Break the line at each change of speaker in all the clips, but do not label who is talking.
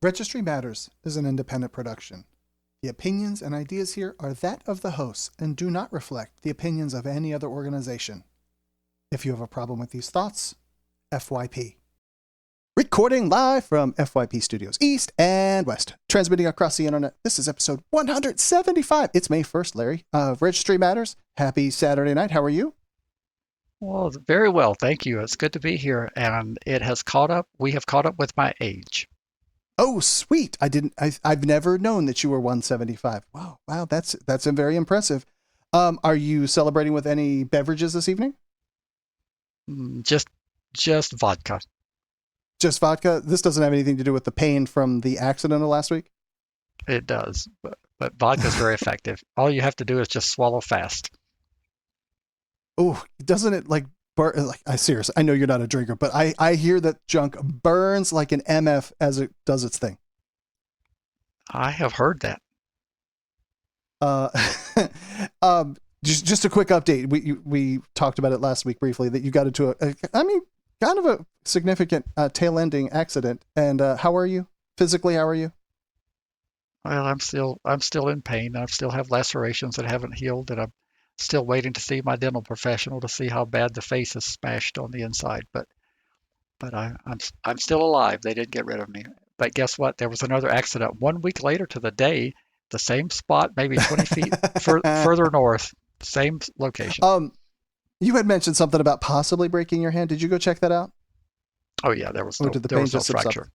Registry Matters is an independent production. The opinions and ideas here are that of the hosts and do not reflect the opinions of any other organization. If you have a problem with these thoughts, FYP. Recording live from FYP Studios East and West, transmitting across the internet. This is episode 175. It's May 1st, Larry, of Registry Matters. Happy Saturday night. How are you?
Well, very well, thank you. It's good to be here, and it has caught up. We have caught up with my age.
Oh, sweet. I've never known that you were 175. Wow, that's very impressive. Are you celebrating with any beverages this evening?
Just vodka.
Just vodka? This doesn't have anything to do with the pain from the accident of last week?
It does, but vodka is very effective. All you have to do is just swallow fast.
Oh, doesn't it seriously, I know you're not a drinker, but I hear that junk burns like an MF as it does its thing.
I have heard that.
Uh, just a quick update. We talked about it last week briefly that you got into kind of a significant tail ending accident. And how are you physically? How are you?
Well, I'm still in pain. I still have lacerations that haven't healed, and I'm still waiting to see my dental professional to see how bad the face is smashed on the inside. But I'm still alive. They didn't get rid of me. But guess what? There was another accident 1 week later to the day, the same spot, maybe 20 feet further north, same location.
You had mentioned something about possibly breaking your hand. Did you go check that out?
Oh yeah, there was
Or
no
did the
there
pain
was no
just subside?
fracture.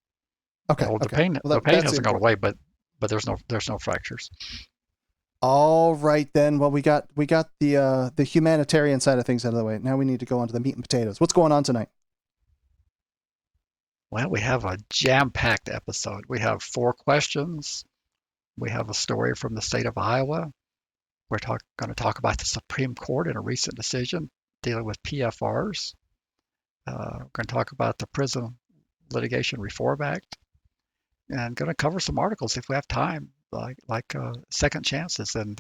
Okay.
Well,
Okay.
The pain hasn't gone away, but there's no fractures.
All right then. Well, we got the humanitarian side of things out of the way. Now we need to go on to the meat and potatoes. What's going on tonight?
Well, we have a jam-packed episode. We have 4 questions. We have a story from the state of Iowa. We're going to talk about the Supreme Court in a recent decision dealing with PFRs. We're going to talk about the Prison Litigation Reform Act, and going to cover some articles if we have time, like second chances in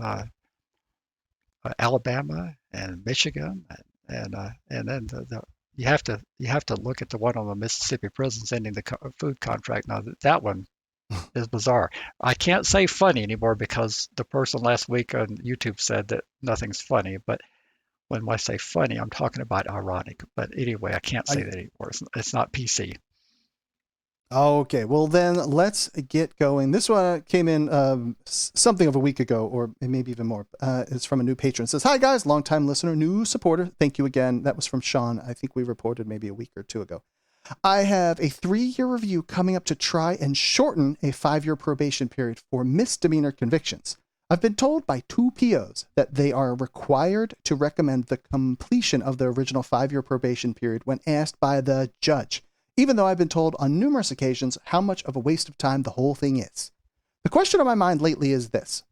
Alabama and Michigan, and then you have to look at the one on the Mississippi prisons ending the food contract. Now that one is bizarre. I can't say funny anymore because the person last week on YouTube said that nothing's funny. But when I say funny, I'm talking about ironic. But anyway, I can't say that anymore. It's not PC.
Okay, well then let's get going. This one came in something of a week ago, or maybe even more. It's from a new patron. It says, "Hi guys, longtime listener, new supporter. Thank you again." That was from Sean. I think we reported maybe a week or two ago. "I have a 3-year review coming up to try and shorten a 5-year probation period for misdemeanor convictions. I've been told by 2 POs that they are required to recommend the completion of the original 5-year probation period when asked by the judge, even though I've been told on numerous occasions how much of a waste of time the whole thing is. The question on my mind lately is this.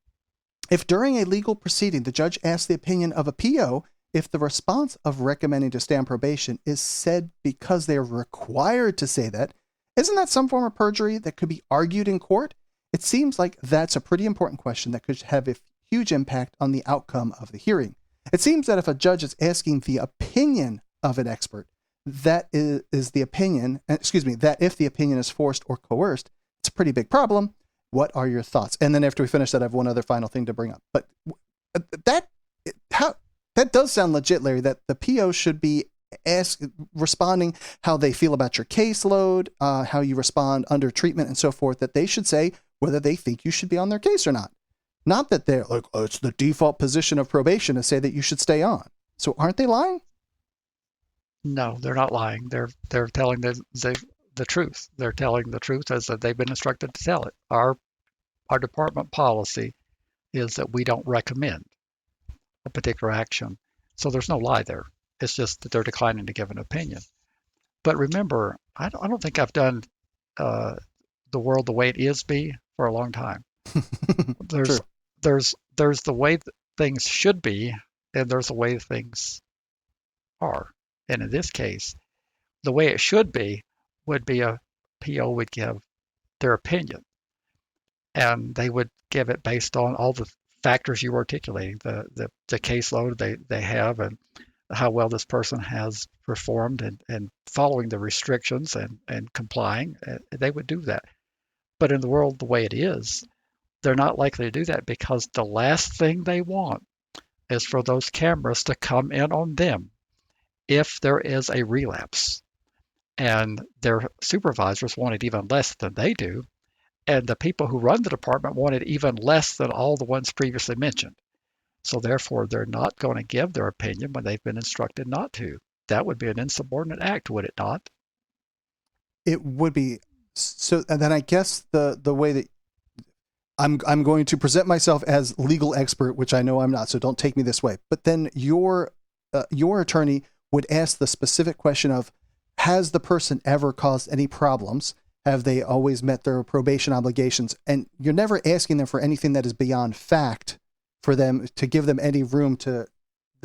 If during a legal proceeding the judge asks the opinion of a PO, if the response of recommending to stay on probation is said because they are required to say that, isn't that some form of perjury that could be argued in court? It seems like that's a pretty important question that could have a huge impact on the outcome of the hearing. It seems that if a judge is asking the opinion of an expert, that if the opinion is forced or coerced, it's a pretty big problem. What are your thoughts?" And then after we finish that, I have one other final thing to bring up. But that does sound legit, Larry, that the PO should be responding how they feel about your caseload, how you respond under treatment and so forth, that they should say whether they think you should be on their case or not. Not that they're like, "Oh, it's the default position of probation to say that you should stay on." So aren't they lying?
No, they're not lying. They're telling the truth. They're telling the truth as that they've been instructed to tell it. Our department policy is that we don't recommend a particular action. So there's no lie there. It's just that they're declining to give an opinion. But remember, I don't think I've done the world the way it is be for a long time. There's
True.
there's the way that things should be, and there's the way things are. And in this case, the way it should be would be a PO would give their opinion, and they would give it based on all the factors you were articulating, the caseload they have, and how well this person has performed and following the restrictions and complying. They would do that. But in the world the way it is, they're not likely to do that because the last thing they want is for those cameras to come in on them if there is a relapse. And their supervisors want it even less than they do. And the people who run the department want it even less than all the ones previously mentioned. So therefore, they're not going to give their opinion when they've been instructed not to. That would be an insubordinate act, would it not?
It would be. So, and then I guess the way that I'm going to present myself as legal expert, which I know I'm not, so don't take me this way. But then your attorney would ask the specific question of, has the person ever caused any problems? Have they always met their probation obligations? And you're never asking them for anything that is beyond fact for them to give them any room to,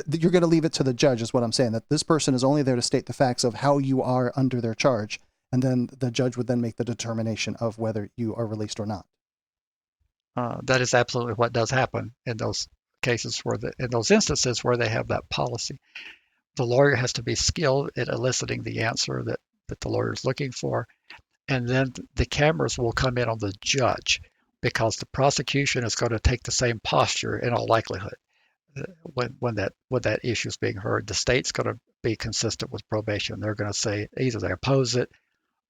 you're going to leave it to the judge is what I'm saying, that this person is only there to state the facts of how you are under their charge. And then the judge would then make the determination of whether you are released or not.
That is absolutely what does happen in those cases in those instances where they have that policy. The lawyer has to be skilled at eliciting the answer that the lawyer is looking for. And then the cameras will come in on the judge because the prosecution is going to take the same posture in all likelihood when that issue is being heard. The state's going to be consistent with probation. They're going to say either they oppose it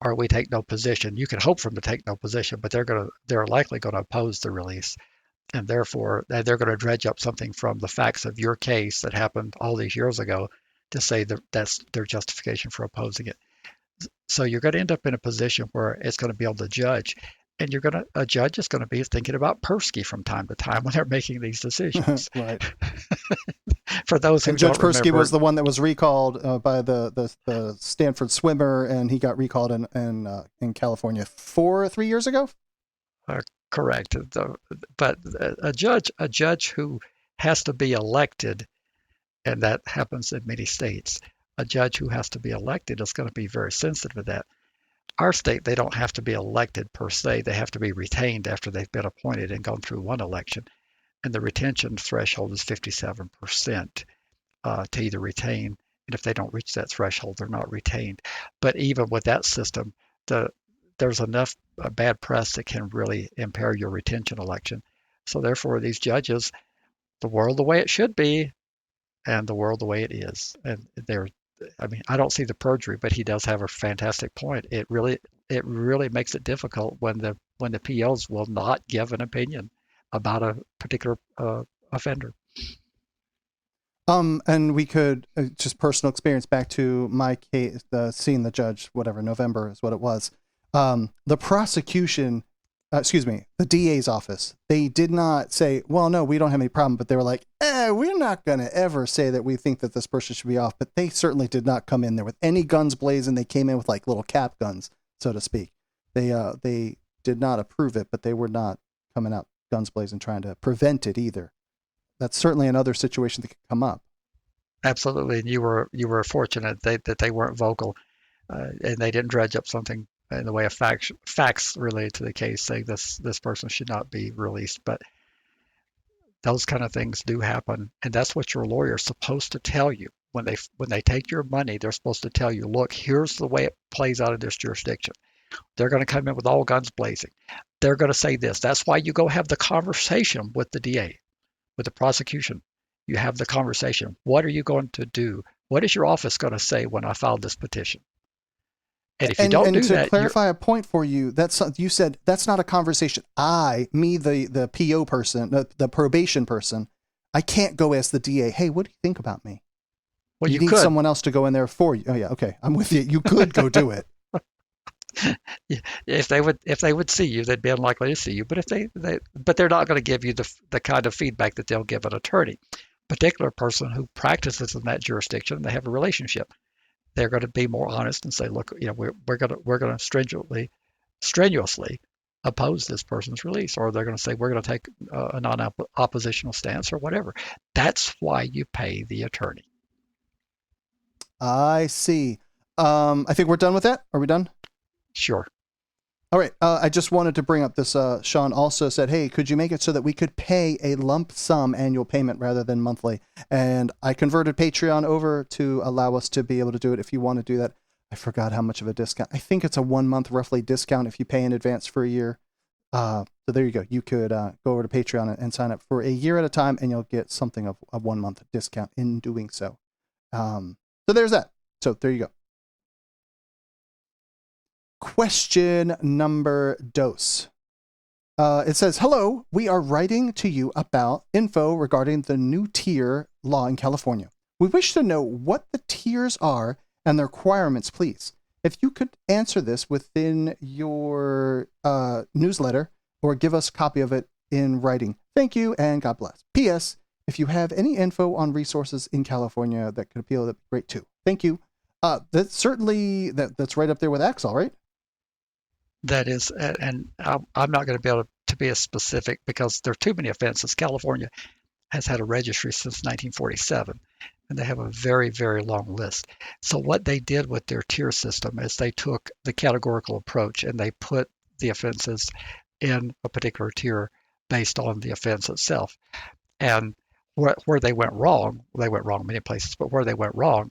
or we take no position. You can hope for them to take no position, but they're likely going to oppose the release. And therefore, they're going to dredge up something from the facts of your case that happened all these years ago to say that that's their justification for opposing it. So you're going to end up in a position where it's going to be on the judge, and a judge is going to be thinking about Persky from time to time when they're making these decisions.
Right.
For those who
and Judge
don't
Persky
remember,
was the one that was recalled by the Stanford swimmer, and he got recalled in California 3 years ago.
Correct. But a judge who has to be elected, and that happens in many states. A judge who has to be elected is going to be very sensitive to that. Our state, they don't have to be elected per se. They have to be retained after they've been appointed and gone through one election. And the retention threshold is 57% to either retain. And if they don't reach that threshold, they're not retained. But even with that system, there's enough bad press that can really impair your retention election. So therefore, these judges, the world the way it should be, and the world the way it is. And I don't see the perjury, but he does have a fantastic point. It really makes it difficult when the POs will not give an opinion about a particular offender.
And we could just personal experience back to my case, seeing the judge, whatever, November is what it was. The prosecution, the DA's office, they did not say, well, no, we don't have any problem, but they were like, we're not going to ever say that we think that this person should be off. But they certainly did not come in there with any guns blazing. They came in with like little cap guns, so to speak. They did not approve it, but they were not coming out guns blazing trying to prevent it either. That's certainly another situation that could come up. Absolutely.
And you were fortunate that they weren't vocal and they didn't dredge up something in the way of facts related to the case, saying this person should not be released. But those kind of things do happen, and that's what your lawyer is supposed to tell you. When they take your money, they're supposed to tell you, look, here's the way it plays out in this jurisdiction. They're going to come in with all guns blazing. They're going to say this. That's why you go have the conversation with the DA, with the prosecution. You have the conversation. What are you going to do? What is your office going to say when I filed this petition? And if you don't do that,
to clarify a point for you, you said that's not a conversation. The PO person, the probation person, I can't go ask the DA, hey, what do you think about me?
Well,
you need someone else to go in there for you. Oh yeah, okay, I'm with you. You could go do it.
If they would see you, they'd be unlikely to see you. But but they're not going to give you the kind of feedback that they'll give an attorney. Particular person who practices in that jurisdiction, they have a relationship. They're going to be more honest and say, look, we're going to strenuously oppose this person's release, or they're going to say we're going to take a non-oppositional stance or whatever. That's why you pay the attorney.
I see. I think we're done with that. Are we done?
Sure.
All right. I just wanted to bring up this. Sean also said, hey, could you make it so that we could pay a lump sum annual payment rather than monthly? And I converted Patreon over to allow us to be able to do it if you want to do that. I forgot how much of a discount. I think it's a 1 month roughly discount if you pay in advance for a year. So there you go. You could go over to Patreon and sign up for a year at a time, and you'll get something of a 1 month discount in doing so. So there's that. So there you go. Question number dos. It says, hello, we are writing to you about info regarding the new tier law in California. We wish to know what the tiers are and the requirements, please. If you could answer this within your newsletter or give us a copy of it in writing. Thank you and God bless. P.S. If you have any info on resources in California that could appeal, that'd be great too. Thank you. That's certainly, that's right up there with Axel, right?
That is, and I'm not going to be able to be as specific because there are too many offenses. California has had a registry since 1947, and they have a very, very long list. So what they did with their tier system is they took the categorical approach and they put the offenses in a particular tier based on the offense itself. And where they went wrong in many places, but where they went wrong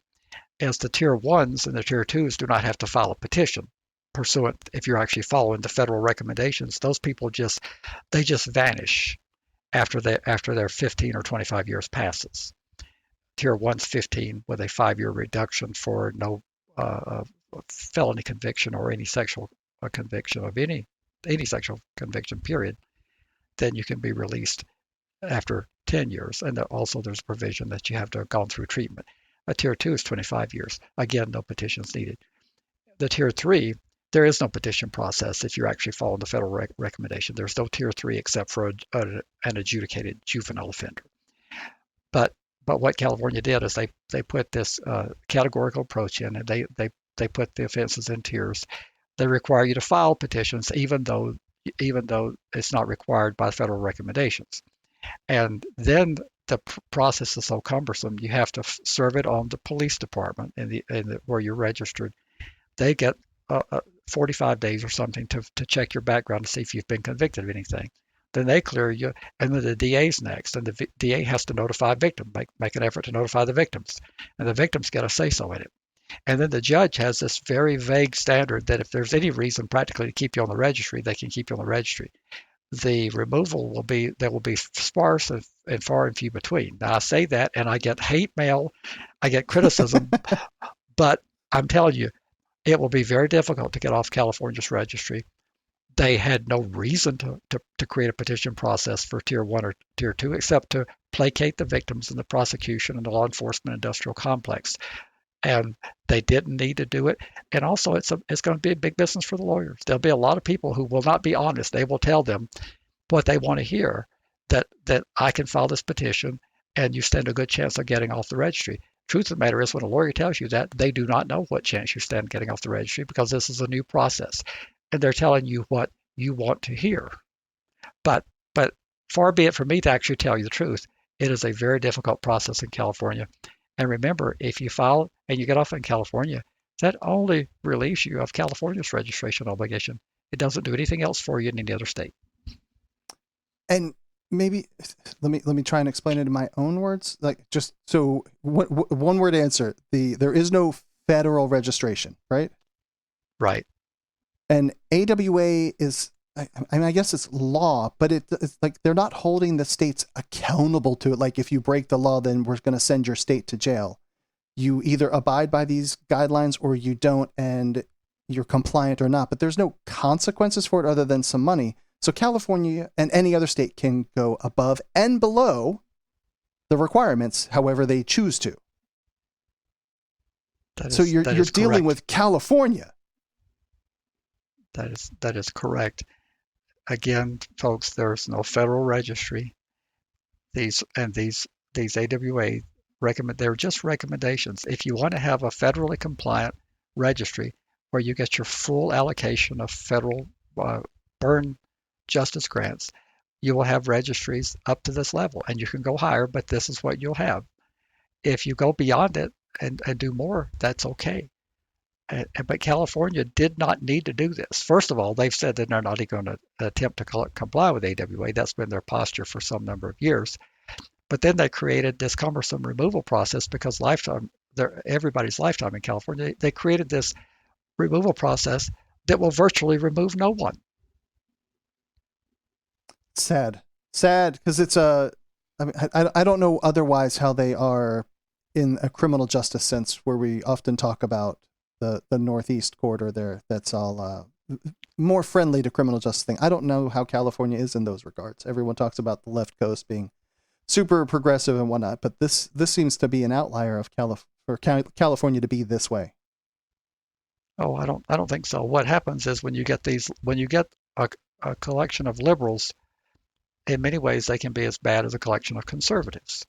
is the tier ones and the tier twos do not have to file a petition pursuant. If you're actually following the federal recommendations, those people just vanish after their 15 or 25 years passes. Tier 1's 15 with a 5-year reduction for no felony conviction or any sexual conviction of any sexual conviction period. Then you can be released after 10 years. And also there's a provision that you have to have gone through treatment. A tier 2 is 25 years. Again, no petitions needed. The tier 3, there is no petition process if you're actually following the federal recommendation. There's no tier 3 except for an adjudicated juvenile offender. But what California did is they put this categorical approach in, and they put the offenses in tiers. They require you to file petitions even though it's not required by federal recommendations. And then the process is so cumbersome, you have to serve it on the police department where you're registered. They get 45 days or something to check your background to see if you've been convicted of anything. Then they clear you, and then the DA's next, and the DA has to notify victims, make an effort to notify the victims, and the victims get a say-so in it. And then the judge has this very vague standard that if there's any reason practically to keep you on the registry, they can keep you on the registry. The removal will be sparse and far and few between. Now I say that, and I get hate mail, I get criticism, but I'm telling you, it will be very difficult to get off California's registry. They had no reason to create a petition process for Tier 1 or Tier 2 except to placate the victims in the prosecution and the law enforcement industrial complex. And they didn't need to do it. And also, it's going to be a big business for the lawyers. There'll be a lot of people who will not be honest. They will tell them what they want to hear, that I can file this petition and you stand a good chance of getting off the registry. Truth of the matter is, when a lawyer tells you that, they do not know what chance you stand getting off the registry because this is a new process. And they're telling you what you want to hear. But far be it from me to actually tell you the truth. It is a very difficult process in California. And remember, if you file and you get off in California, that only relieves you of California's registration obligation. It doesn't do anything else for you in any other state.
And maybe let me try and explain it in my own words. Like, just so one word answer: there is no federal registration, right?
Right.
And AWA is, I mean, I guess it's law, but it's like they're not holding the states accountable to it. Like, if you break the law, then we're going to send your state to jail. You either abide by these guidelines or you don't, and you're compliant or not. But there's no consequences for it other than some money. So California and any other state can go above and below the requirements however they choose to. So you're dealing with California.
That is correct. Again, folks, there's no federal registry. These AWA they're just recommendations. If you want to have a federally compliant registry where you get your full allocation of federal burn justice grants, you will have registries up to this level, and you can go higher, but this is what you'll have. If you go beyond it and do more, that's okay. But California did not need to do this. First of all, they've said that they're not even going to attempt to comply with AWA. That's been their posture for some number of years. But then they created this cumbersome removal process because everybody's lifetime in California, they created this removal process that will virtually remove no one.
Sad, sad, because it's a. I mean, I don't know otherwise how they are in a criminal justice sense, where we often talk about the Northeast corridor there. That's all more friendly to criminal justice thing. I don't know how California is in those regards. Everyone talks about the left coast being super progressive and whatnot, but this seems to be an outlier of California to be this way.
Oh, I don't think so. What happens is when you get a collection of liberals, in many ways they can be as bad as a collection of conservatives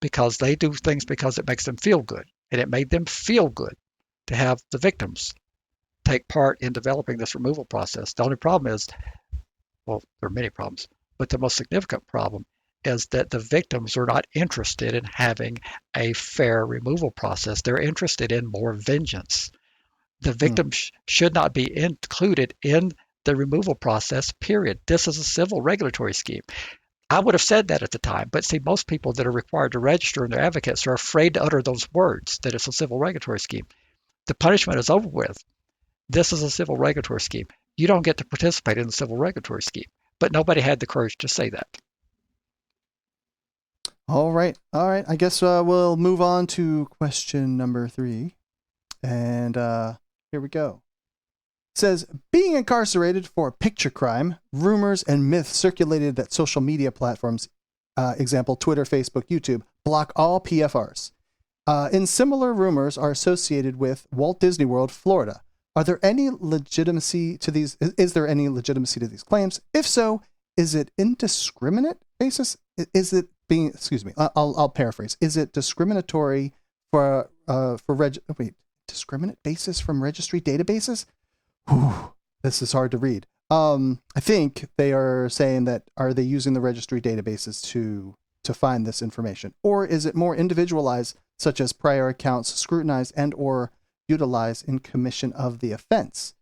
because they do things because it makes them feel good. And it made them feel good to have the victims take part in developing this removal process. The only problem is, well, there are many problems, but the most significant problem is that the victims are not interested in having a fair removal process. They're interested in more vengeance. The victims should not be included in the removal process, period. This is a civil regulatory scheme. I would have said that at the time, but see, most people that are required to register and their advocates are afraid to utter those words, that it's a civil regulatory scheme. The punishment is over with. This is a civil regulatory scheme. You don't get to participate in the civil regulatory scheme. But nobody had the courage to say that.
All right. I guess we'll move on to question number 3. And here we go. It says, being incarcerated for a picture crime, rumors and myths circulated that social media platforms, example, Twitter, Facebook, YouTube, block all PFRs. And similar rumors are associated with Walt Disney World, Florida. Are there any legitimacy to these? Is there any legitimacy to these claims? If so, is it indiscriminate basis? Is it being, excuse me, I'll paraphrase. Is it discriminatory discriminate basis from registry databases? Whew, this is hard to read. I think they are saying that, are they using the registry databases to find this information? Or is it more individualized, such as prior accounts scrutinized and or utilized in commission of the offense?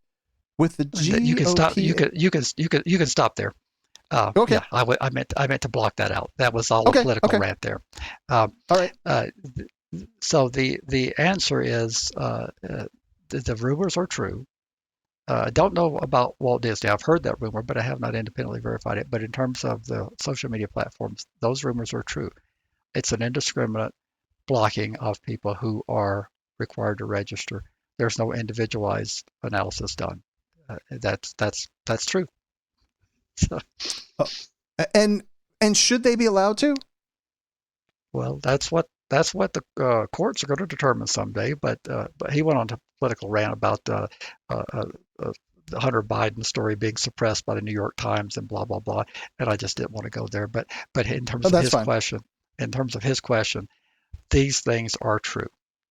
With the GOP...
You can stop. You can stop there.
Okay.
Yeah, I meant to block that out. That was all a political rant there.
All right.
So the answer is the rumors are true. I don't know about Walt Disney. I've heard that rumor, but I have not independently verified it. But in terms of the social media platforms, those rumors are true. It's an indiscriminate blocking of people who are required to register. There's no individualized analysis done. That's true. So,
and should they be allowed to?
Well, that's what the courts are going to determine someday. But he went on to political rant about the Hunter Biden story being suppressed by the New York Times and blah blah blah. And I just didn't want to go there. But in terms of his question, these things are true.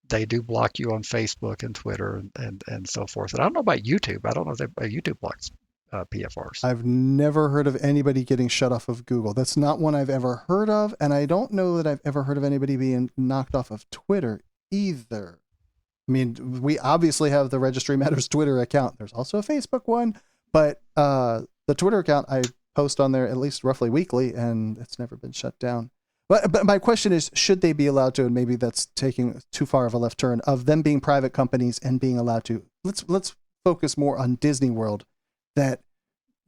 They do block you on Facebook and Twitter and so forth. And I don't know about YouTube. I don't know if YouTube blocks PFRs.
I've never heard of anybody getting shut off of Google. That's not one I've ever heard of. And I don't know that I've ever heard of anybody being knocked off of Twitter either. I mean, we obviously have the Registry Matters Twitter account. There's also a Facebook one, but the Twitter account I post on there at least roughly weekly, and it's never been shut down. But my question is, should they be allowed to? And maybe that's taking too far of a left turn of them being private companies and being allowed to. Let's focus more on Disney World. That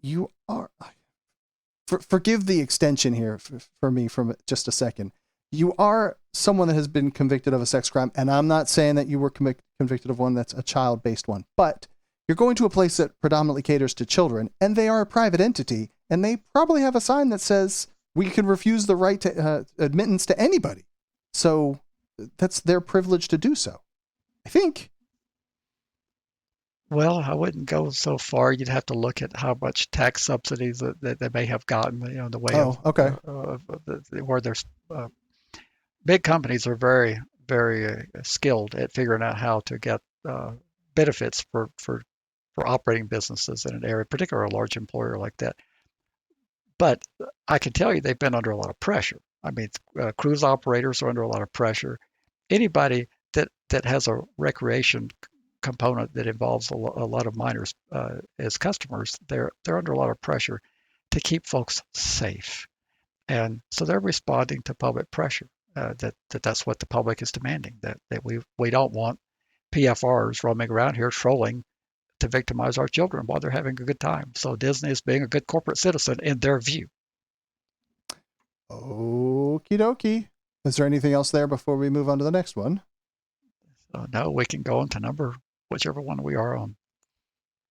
you are, forgive the extension here for me from just a second. You are someone that has been convicted of a sex crime, and I'm not saying that you were convicted of one that's a child-based one, but you're going to a place that predominantly caters to children, and they are a private entity, and they probably have a sign that says we can refuse the right to admittance to anybody. So that's their privilege to do so, I think.
Well, I wouldn't go so far. You'd have to look at how much tax subsidies that they may have gotten, in the way where there's big companies are very, very skilled at figuring out how to get benefits for operating businesses in an area, particularly a large employer like that. But I can tell you they've been under a lot of pressure. I mean, cruise operators are under a lot of pressure. Anybody that has a recreation component that involves a lot of minors as customers, they're under a lot of pressure to keep folks safe, and so they're responding to public pressure. That's what the public is demanding. That we don't want PFRs roaming around here trolling to victimize our children while they're having a good time. So Disney is being a good corporate citizen in their view.
Okie dokie. Is there anything else there before we move on to the next one?
So no, we can go into number whichever one we are on.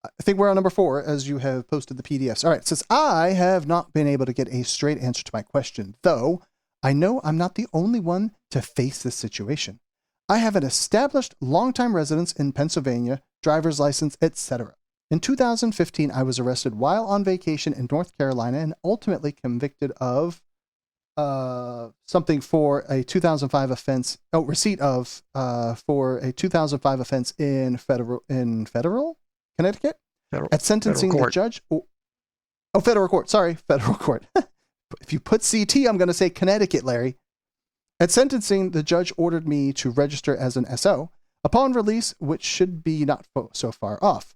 I think we're on number 4, as you have posted the PDFs. All right, it says, I have not been able to get a straight answer to my question, though I know I'm not the only one to face this situation. I have an established long-time residence in Pennsylvania, driver's license, etc. In 2015, I was arrested while on vacation in North Carolina and ultimately convicted of something for a 2005 offense. Oh, receipt of for a 2005 offense in federal Connecticut. At sentencing, the judge. Federal court. Sorry, federal court. If you put CT, I'm going to say Connecticut, Larry. At sentencing, the judge ordered me to register as an SO upon release, which should be not so far off.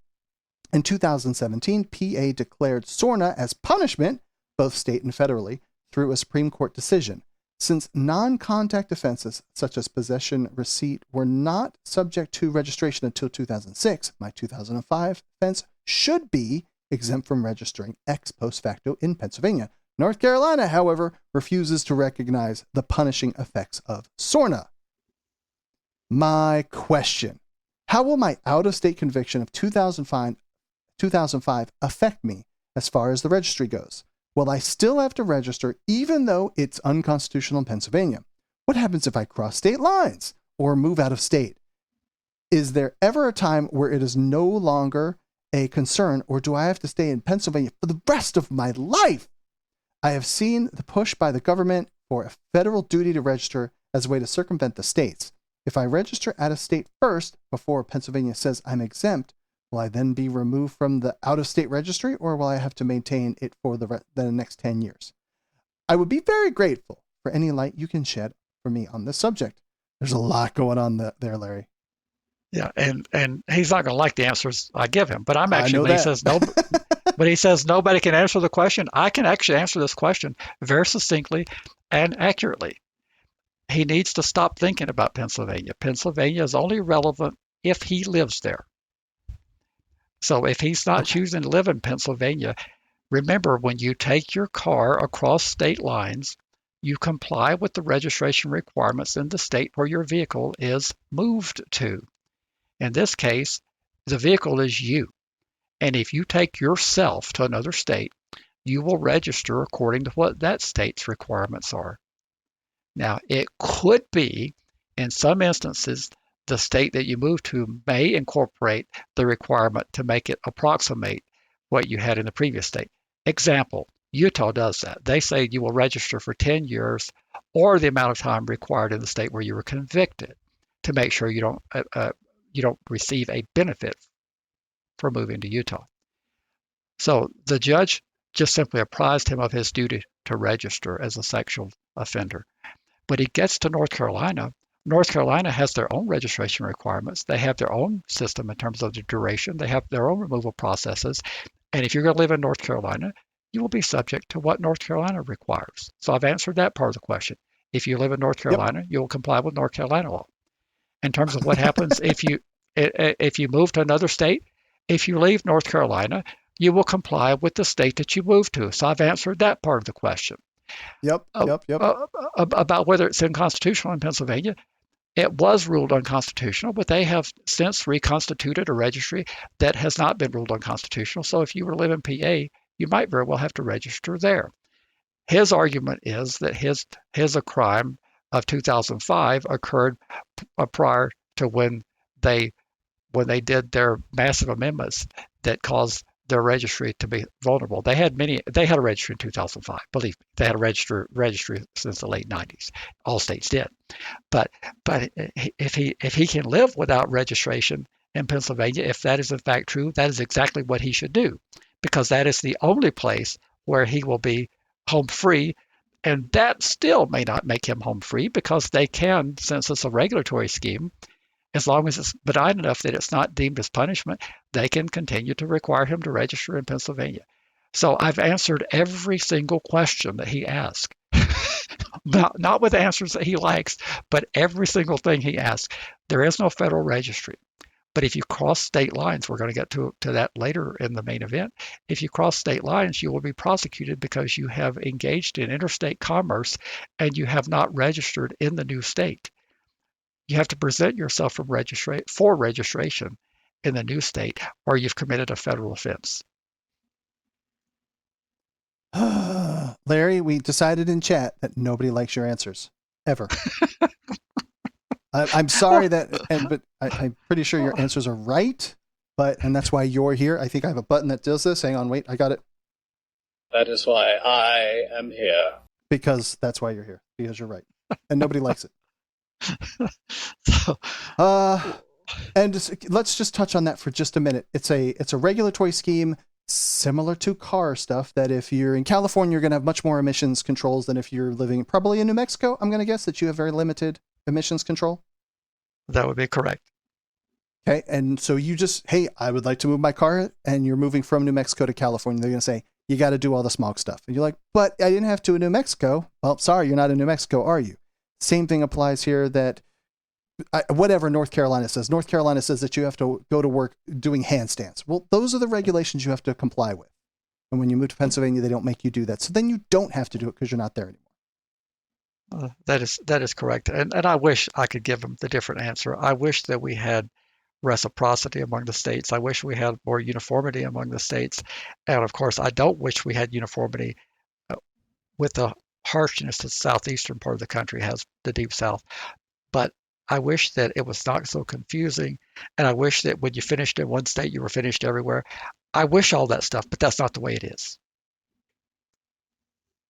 In 2017, PA declared SORNA as punishment, both state and federally, through a Supreme Court decision. Since non-contact offenses such as possession, receipt were not subject to registration until 2006, my 2005 offense should be exempt from registering ex post facto in Pennsylvania. North Carolina, however, refuses to recognize the punishing effects of SORNA. My question: how will my out-of-state conviction of 2005 affect me as far as the registry goes? Will I still have to register even though it's unconstitutional in Pennsylvania? What happens if I cross state lines or move out of state? Is there ever a time where it is no longer a concern, or do I have to stay in Pennsylvania for the rest of my life? I have seen the push by the government for a federal duty to register as a way to circumvent the states. If I register out of state first before Pennsylvania says I'm exempt, will I then be removed from the out-of-state registry, or will I have to maintain it for the next 10 years? I would be very grateful for any light you can shed for me on this subject. There's a lot going on there, Larry.
Yeah, and he's not going to like the answers I give him, but I'm actually,
when he says
no, but he says nobody can answer the question. I can actually answer this question very succinctly and accurately. He needs to stop thinking about Pennsylvania. Pennsylvania is only relevant if he lives there. So if he's not choosing to live in Pennsylvania, remember, when you take your car across state lines, you comply with the registration requirements in the state where your vehicle is moved to. In this case, the vehicle is you. And if you take yourself to another state, you will register according to what that state's requirements are. Now, it could be, in some instances, the state that you move to may incorporate the requirement to make it approximate what you had in the previous state. Example, Utah does that. They say you will register for 10 years or the amount of time required in the state where you were convicted to make sure you don't receive a benefit for moving to Utah. So the judge just simply apprised him of his duty to register as a sexual offender. But he gets to North Carolina. North Carolina has their own registration requirements. They have their own system in terms of the duration. They have their own removal processes. And if you're going to live in North Carolina, you will be subject to what North Carolina requires. So I've answered that part of the question. If you live in North Carolina, you will comply with North Carolina law. In terms of what happens if you move to another state, if you leave North Carolina, you will comply with the state that you move to. So I've answered that part of the question.
Yep.
About whether it's unconstitutional in Pennsylvania, it was ruled unconstitutional, but they have since reconstituted a registry that has not been ruled unconstitutional. So if you were to live in PA, you might very well have to register there. His argument is that his crime of 2005 occurred prior to when they did their massive amendments that caused their registry to be vulnerable. They had a registry in 2005. Believe me, they had a registry since the late 90s. All states did. But if he can live without registration in Pennsylvania, if that is in fact true, that is exactly what he should do, because that is the only place where he will be home free. And that still may not make him home free, because they can, since it's a regulatory scheme, as long as it's benign enough that it's not deemed as punishment, they can continue to require him to register in Pennsylvania. So I've answered every single question that he asked. Not with answers that he likes, but every single thing he asked. There is no federal registry. But if you cross state lines, we're going to get to that later in the main event. If you cross state lines, you will be prosecuted because you have engaged in interstate commerce and you have not registered in the new state. You have to present yourself for registration in the new state, or you've committed a federal offense.
Larry, we decided in chat that nobody likes your answers ever. I'm sorry but I'm pretty sure your answers are right. And that's why you're here. I think I have a button that does this. Hang on, wait, I got it.
That is why I am here.
Because that's why you're here. Because you're right, and nobody likes it.
So,
and let's just touch on that for just a minute. It's a regulatory scheme similar to car stuff that if you're in California, you're going to have much more emissions controls than if you're living probably in New Mexico. I'm going to guess that you have very limited emissions control.
that would be correct.
Okay. And so you just, hey, I would like to move my car, and you're moving from New Mexico to California. They're going to say, you got to do all the smog stuff. And you're like, but I didn't have to in New Mexico. Well, sorry, you're not in New Mexico, are you? Same thing applies here that whatever North Carolina says. North Carolina says that you have to go to work doing handstands. Well, those are the regulations you have to comply with. And when you move to Pennsylvania, they don't make you do that. So then you don't have to do it because you're not there anymore.
That is correct. And I wish I could give them the different answer. I wish that we had reciprocity among the states. I wish we had more uniformity among the states. And of course, I don't wish we had uniformity with the harshness that the southeastern part of the country has, the deep south. But I wish that it was not so confusing. And I wish that when you finished in one state, you were finished everywhere. I wish all that stuff, but that's not the way it is.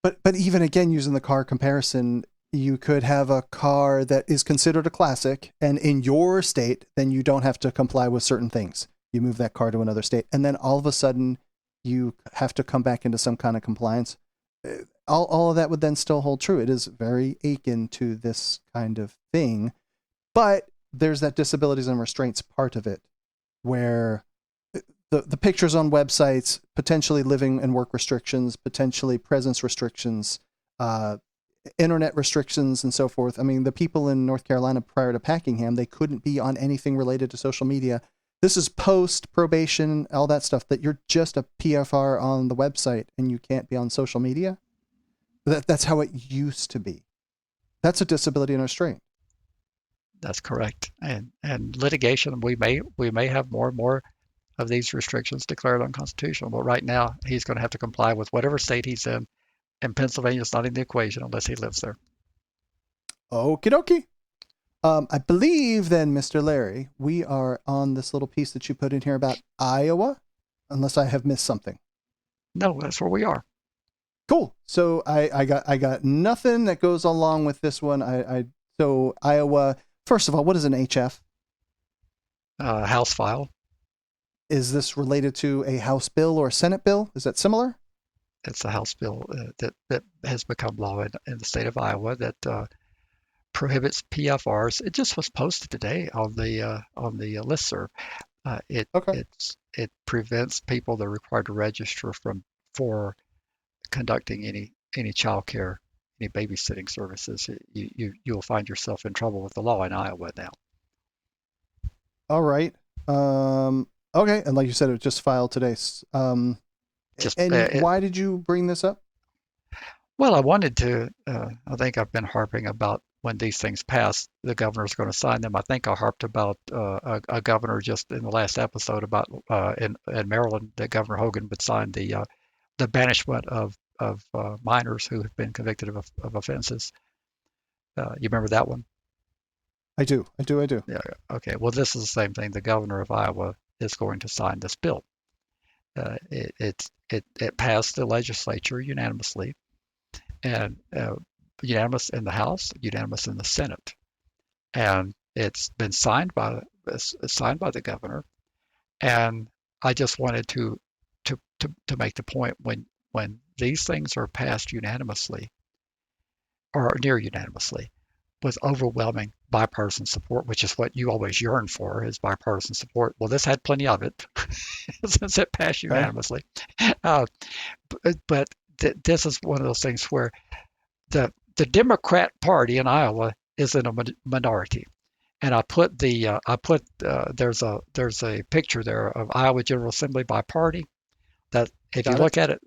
But even again, using the car comparison, you could have a car that is considered a classic, and in your state, then you don't have to comply with certain things. You move that car to another state, and then all of a sudden, you have to come back into some kind of compliance. All of that would then still hold true. It is very akin to this kind of thing, but there's that disabilities and restraints part of it, where the pictures on websites, potentially living and work restrictions, potentially presence restrictions, internet restrictions, and so forth. I mean, the people in North Carolina prior to Packingham, they couldn't be on anything related to social media. This is post probation, all that stuff, that you're just a PFR on the website and you can't be on social media. That's how it used to be. That's a disability and restraint.
That's correct. And litigation, we may have more and more of these restrictions declared unconstitutional. But right now, he's going to have to comply with whatever state he's in. And Pennsylvania's not in the equation unless he lives there.
Okie dokie. I believe then, Mr. Larry, we are on this little piece that you put in here about Iowa, unless I have missed something.
No, that's where we are.
Cool. So I got nothing that goes along with this one. So Iowa, first of all, what is an HF?
House file.
Is this related to a House bill or a Senate bill? Is that similar?
It's a House bill that has become law in the state of Iowa that prohibits PFRs. It just was posted today on the listserv. It prevents people that are required to register for conducting any child care, any babysitting services. You'll find yourself in trouble with the law in Iowa now.
All right. Okay, and like you said, it was just filed today. Why did you bring this up?
Well, I wanted to. I think I've been harping about when these things pass, the governor's going to sign them. I think I harped about a governor just in the last episode about in Maryland that Governor Hogan would sign the banishment of minors who have been convicted of offenses. You remember that one?
I do.
Yeah. Okay. Well, this is the same thing. The governor of Iowa is going to sign this bill. It passed the legislature unanimously, and unanimous in the House, unanimous in the Senate, and it's been signed by the governor. And I just wanted to make the point when these things are passed unanimously or near unanimously with overwhelming bipartisan support, which is what you always yearn for, is bipartisan support. Well, this had plenty of it since it passed unanimously. But this is one of those things where the Democrat Party in Iowa is in a minority. and I put there's a picture there of Iowa General Assembly by party. That if you look at it,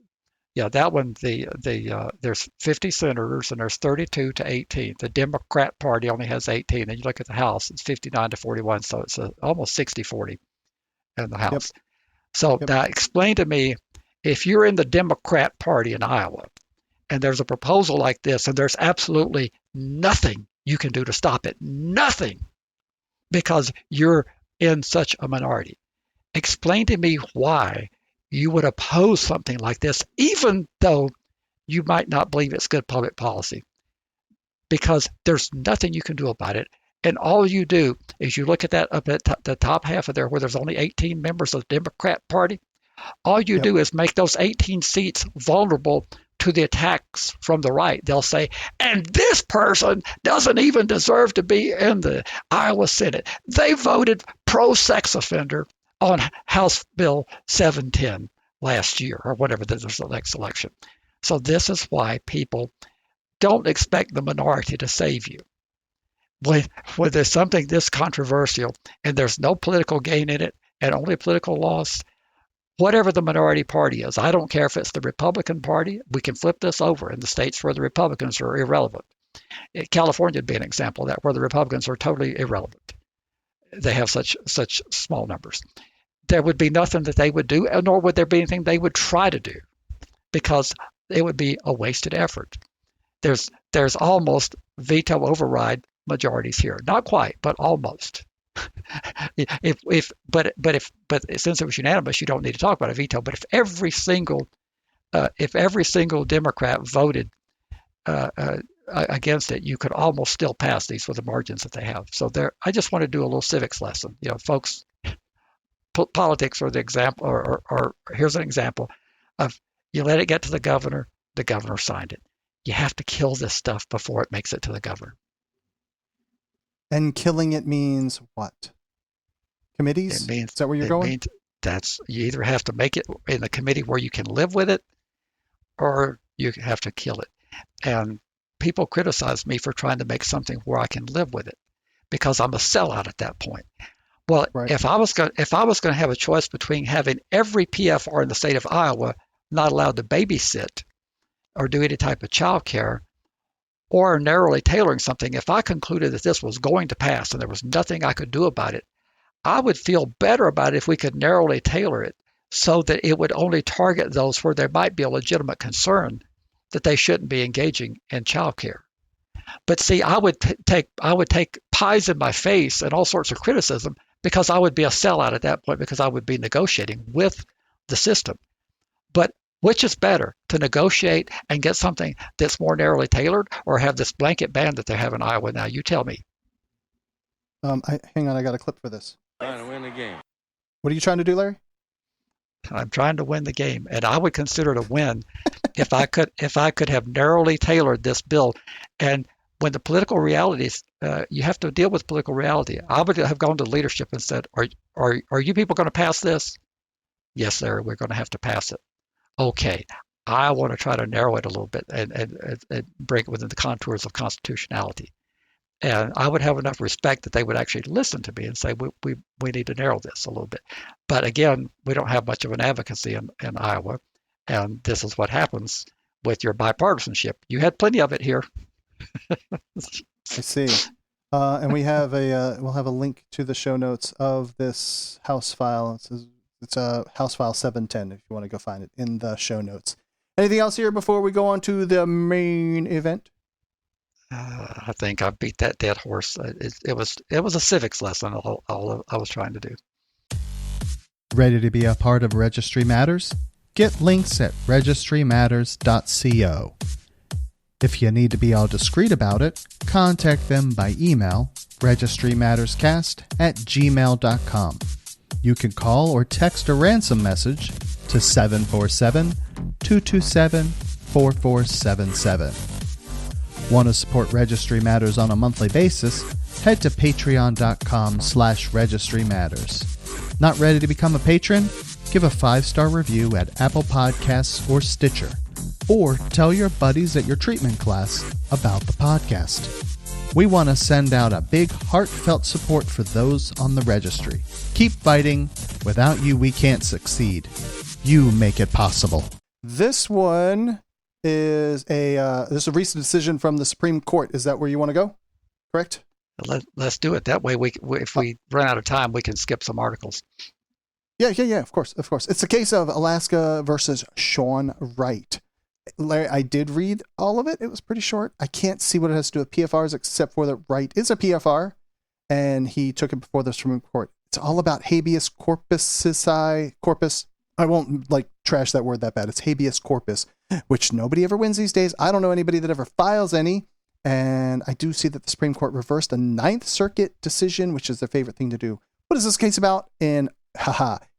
yeah, that one there's 50 senators and there's 32 to 18. The Democrat Party only has 18. And you look at the House, it's 59 to 41, so it's almost 60-40 in the House.
Yep.
So now explain to me, if you're in the Democrat Party in Iowa and there's a proposal like this and there's absolutely nothing you can do to stop it, nothing, because you're in such a minority. Explain to me why you would oppose something like this, even though you might not believe it's good public policy, because there's nothing you can do about it. And all you do is you look at that up at the top half of there where there's only 18 members of the Democrat Party. All you do is make those 18 seats vulnerable to the attacks from the right. They'll say, and this person doesn't even deserve to be in the Iowa Senate. They voted pro-sex offender on House Bill 710 last year, or whatever the next election. So this is why people don't expect the minority to save you. When there's something this controversial and there's no political gain in it and only political loss, whatever the minority party is, I don't care if it's the Republican Party, we can flip this over in the states where the Republicans are irrelevant. California would be an example of that, where the Republicans are totally irrelevant. They have such small numbers. There would be nothing that they would do, nor would there be anything they would try to do, because it would be a wasted effort. There's almost veto override majorities here. Not quite, but almost. But since it was unanimous, you don't need to talk about a veto. But if every single Democrat voted against it, you could almost still pass these with the margins that they have. So I just want to do a little civics lesson. Folks, politics are the example, or here's an example of, you let it get to the governor signed it. You have to kill this stuff before it makes it to the governor. And
killing it means what? Committees? Is that where you're going?
You either have to make it in the committee where you can live with it, or you have to kill it. And people criticize me for trying to make something where I can live with it, because I'm a sellout at that point. Well, right. If I was going to have a choice between having every PFR in the state of Iowa not allowed to babysit or do any type of child care, or narrowly tailoring something, if I concluded that this was going to pass and there was nothing I could do about it, I would feel better about it if we could narrowly tailor it so that it would only target those where there might be a legitimate concern that they shouldn't be engaging in child care. But see, I would take pies in my face and all sorts of criticism, because I would be a sellout at that point, because I would be negotiating with the system. But which is better, to negotiate and get something that's more narrowly tailored, or have this blanket ban that they have in Iowa now? You tell me.
Hang on, I got a clip for this.
Trying to win the game.
What are you trying to do, Larry?
I'm trying to win the game, and I would consider it a win if I could have narrowly tailored this bill. And when the political realities, you have to deal with political reality. I would have gone to leadership and said, "Are you people going to pass this?" Yes, sir. We're going to have to pass it. Okay, I want to try to narrow it a little bit and bring it within the contours of constitutionality. And I would have enough respect that they would actually listen to me and say, we need to narrow this a little bit. But again, we don't have much of an advocacy in Iowa. And this is what happens with your bipartisanship. You had plenty of it here.
I see. And we'll have a link to the show notes of this House file. It's House File 710 if you want to go find it in the show notes. Anything else here before we go on to the main event?
I think I beat that dead horse. It was a civics lesson, all I was trying to do.
Ready to be a part of Registry Matters? Get links at registrymatters.co. If you need to be all discreet about it, contact them by email, registrymatterscast@gmail.com. You can call or text a ransom message to 747-227-4477. Want to support Registry Matters on a monthly basis? Head to patreon.com/Registry Matters. Not ready to become a patron? Give a 5-star review at Apple Podcasts or Stitcher. Or tell your buddies at your treatment class about the podcast.
we want to send out a big heartfelt support for those on the registry. Keep fighting. Without you, we can't succeed. You make it possible.
This one is this is a recent decision from the Supreme Court. Is that where you want to go? Correct?
Let's do it. That way, if we run out of time, we can skip some articles.
Yeah. Of course. It's the case of Alaska versus Sean Wright. Larry, I did read all of it. It was pretty short. I can't see what it has to do with PFRs except for that Wright is a PFR, and he took it before the Supreme Court. It's all about habeas corpus. I won't trash that word that bad. It's habeas corpus, which nobody ever wins these days. I don't know anybody that ever files any. And I do see that the Supreme Court reversed a Ninth Circuit decision, which is their favorite thing to do. What is this case about? And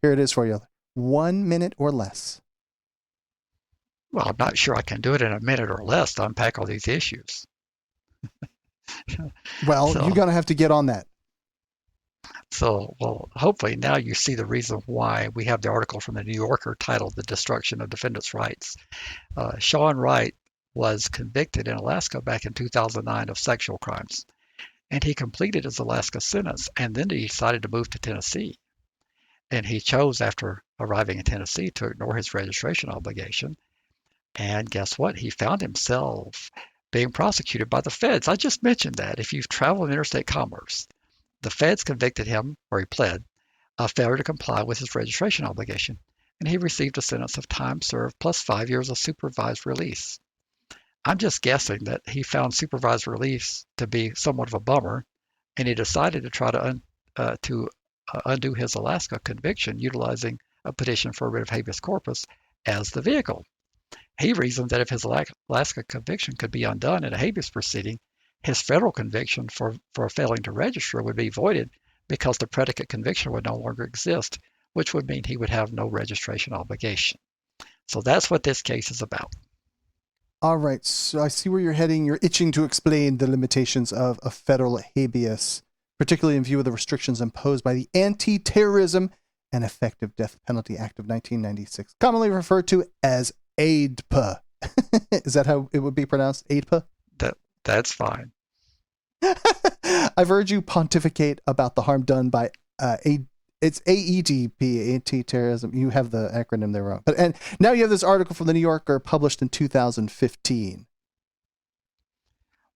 here it is for you. 1 minute or less.
Well, I'm not sure I can do it in a minute or less to unpack all these issues.
Well, you're going to have to get on that.
So, hopefully now you see the reason why we have the article from the New Yorker titled "The Destruction of Defendants' Rights." Sean Wright was convicted in Alaska back in 2009 of sexual crimes, and he completed his Alaska sentence, and then he decided to move to Tennessee. And he chose, after arriving in Tennessee, to ignore his registration obligation. And guess what? He found himself being prosecuted by the feds. I just mentioned that. If you've traveled in interstate commerce, the feds convicted him, or he pled, of failure to comply with his registration obligation, and he received a sentence of time served plus 5 years of supervised release. I'm just guessing that he found supervised release to be somewhat of a bummer, and he decided to try to undo his Alaska conviction utilizing a petition for writ of habeas corpus as the vehicle. He reasoned that if his Alaska conviction could be undone in a habeas proceeding, his federal conviction for failing to register would be voided because the predicate conviction would no longer exist, which would mean he would have no registration obligation. So that's what this case is about.
All right, so I see where you're heading. You're itching to explain the limitations of a federal habeas, particularly in view of the restrictions imposed by the Anti-Terrorism and Effective Death Penalty Act of 1996, commonly referred to as ADPA. Is that how it would be pronounced? ADPA?
That's fine.
I've heard you pontificate about the harm done by it's AEDP, anti-terrorism. You have the acronym there wrong. And now you have this article from the New Yorker published in 2015.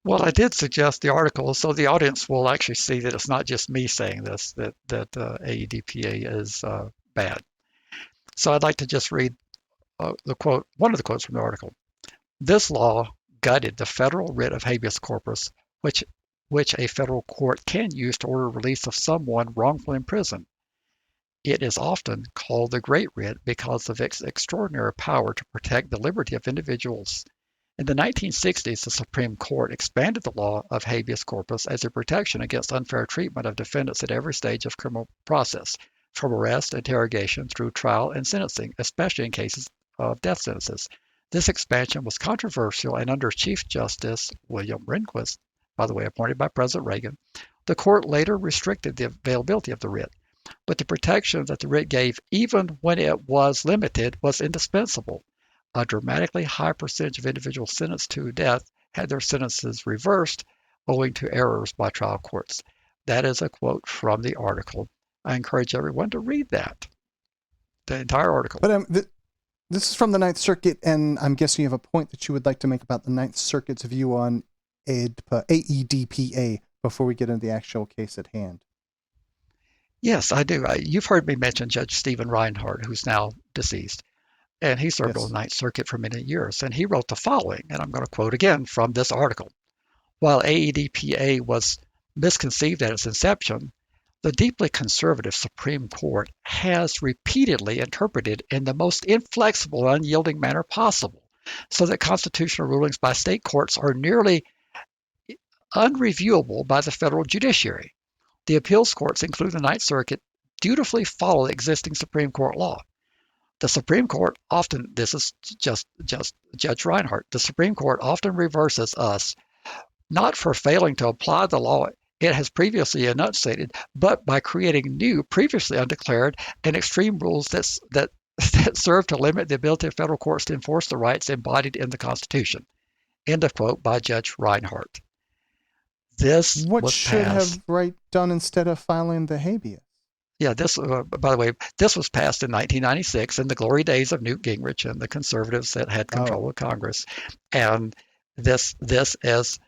Well, I did suggest the article so the audience will actually see that it's not just me saying this, that AEDPA is bad. So I'd like to just read one of the quotes from the article. This law gutted the federal writ of habeas corpus, which a federal court can use to order release of someone wrongfully imprisoned. It is often called the Great Writ because of its extraordinary power to protect the liberty of individuals. In the 1960s, the Supreme Court expanded the law of habeas corpus as a protection against unfair treatment of defendants at every stage of criminal process, from arrest, interrogation, through trial and sentencing, especially in cases of death sentences. This expansion was controversial, and under Chief Justice William Rehnquist, by the way, appointed by President Reagan, the court later restricted the availability of the writ. But the protection that the writ gave, even when it was limited, was indispensable. A dramatically high percentage of individuals sentenced to death had their sentences reversed owing to errors by trial courts. That is a quote from the article. I encourage everyone to read that, the entire article.
But this is from the Ninth Circuit, and I'm guessing you have a point that you would like to make about the Ninth Circuit's view on AEDPA before we get into the actual case at hand.
Yes, I do. You've heard me mention Judge Stephen Reinhardt, who's now deceased, and he served on the Ninth Circuit for many years, and he wrote the following, and I'm going to quote again from this article. While AEDPA was misconceived at its inception, the deeply conservative Supreme Court has repeatedly interpreted in the most inflexible and unyielding manner possible, so that constitutional rulings by state courts are nearly unreviewable by the federal judiciary. The appeals courts, including the Ninth Circuit, dutifully follow existing Supreme Court law. The Supreme Court often, this is just Judge Reinhardt, the Supreme Court often reverses us, not for failing to apply the law it has previously enunciated, but by creating new, previously undeclared, and extreme rules that serve to limit the ability of federal courts to enforce the rights embodied in the Constitution. End of quote by Judge Reinhardt. This
What
was
should
passed.
have Wright done instead of filing the habeas?
Yeah, this, by the way, this was passed in 1996 in the glory days of Newt Gingrich and the conservatives that had control of Congress. And this is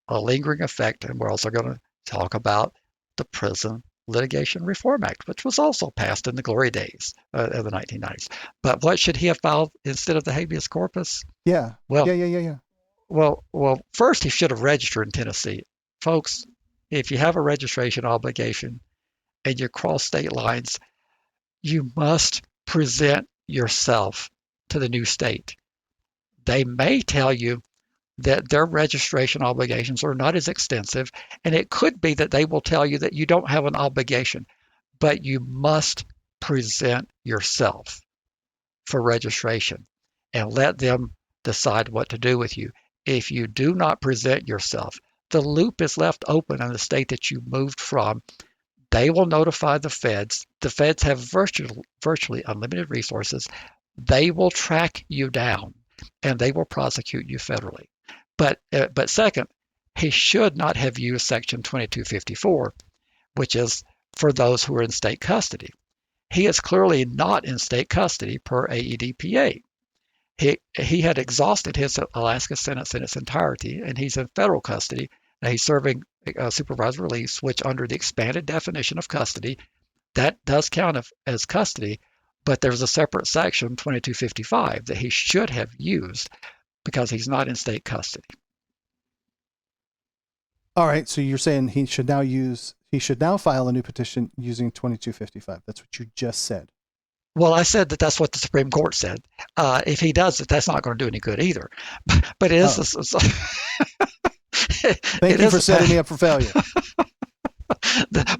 a lingering effect. And we're also going to talk about the Prison Litigation Reform Act, which was also passed in the glory days of the 1990s. But what should he have filed instead of the habeas corpus?
Yeah.
Well,
Yeah.
well, first he should have registered in Tennessee. Folks, if you have a registration obligation and you cross state lines, you must present yourself to the new state. They may tell you that their registration obligations are not as extensive, and it could be that they will tell you that you don't have an obligation, but you must present yourself for registration and let them decide what to do with you. If you do not present yourself, the loop is left open in the state that you moved from. They will notify the feds. The feds have virtually unlimited resources. They will track you down and they will prosecute you federally. But second, he should not have used Section 2254, which is for those who are in state custody. He is clearly not in state custody per AEDPA. He had exhausted his Alaska sentence in its entirety, and he's in federal custody. Now he's serving supervised release, which under the expanded definition of custody, that does count as custody, but there's a separate section, 2255, that he should have used because he's not in state custody.
All right, so you're saying he should now file a new petition using 2255. That's what you just said.
Well, I said that that's what the Supreme Court said. If he does it, that's not going to do any good either. But it is.
Thank you for setting me up for failure.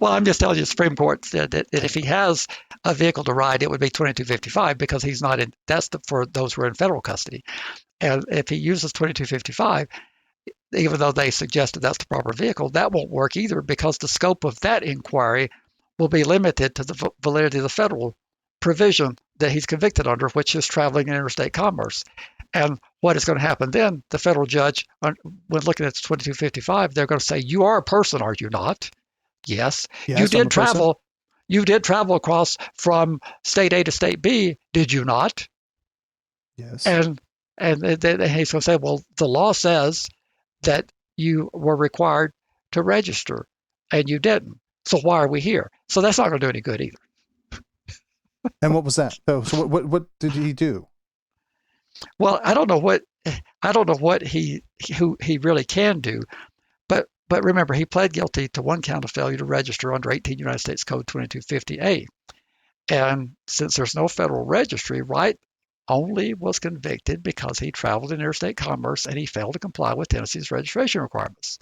Well, I'm just telling you, the Supreme Court said that if he has a vehicle to ride, it would be 2255 because he's not in. That's for those who are in federal custody. And if he uses 2255, even though they suggested that's the proper vehicle, that won't work either because the scope of that inquiry will be limited to the validity of the federal provision that he's convicted under, which is traveling in interstate commerce. And what is going to happen then, the federal judge, when looking at 2255, they're going to say, you are a person, are you not? Yes. You did travel. You did travel across from state A to state B, did you not?
Yes.
And he's going to say, well, the law says that you were required to register and you didn't. So why are we here? So that's not going to do any good either.
And what was that? So what did he do?
Well, I don't know what he really can do, but remember, he pled guilty to one count of failure to register under 18 United States Code 2250A. And since there's no federal registry, Wright only was convicted because he traveled in interstate commerce and he failed to comply with Tennessee's registration requirements.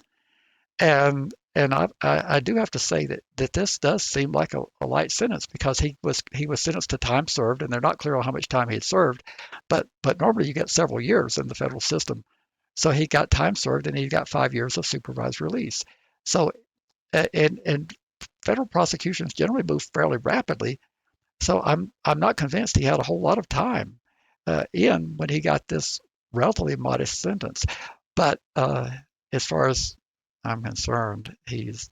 And I do have to say that this does seem like a light sentence because he was sentenced to time served, and they're not clear on how much time he had served, but normally you get several years in the federal system. So he got time served and he got 5 years of supervised release. So and federal prosecutions generally move fairly rapidly. So I'm not convinced he had a whole lot of time when he got this relatively modest sentence. But as far as I'm concerned, he's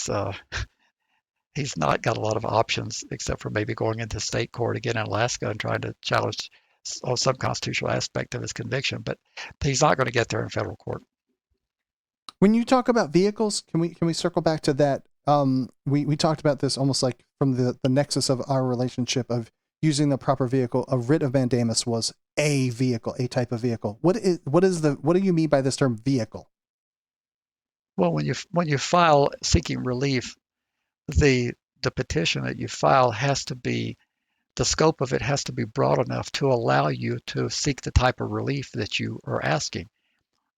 not got a lot of options except for maybe going into state court again in Alaska and trying to challenge some constitutional aspect of his conviction. But he's not going to get there in federal court.
When you talk about vehicles, can we circle back to that? We talked about this almost like from the nexus of our relationship of using the proper vehicle. A writ of mandamus was a vehicle, a type of vehicle. What do you mean by this term vehicle?
Well, when you file seeking relief, the petition that you file has to be, the scope of it has to be broad enough to allow you to seek the type of relief that you are asking.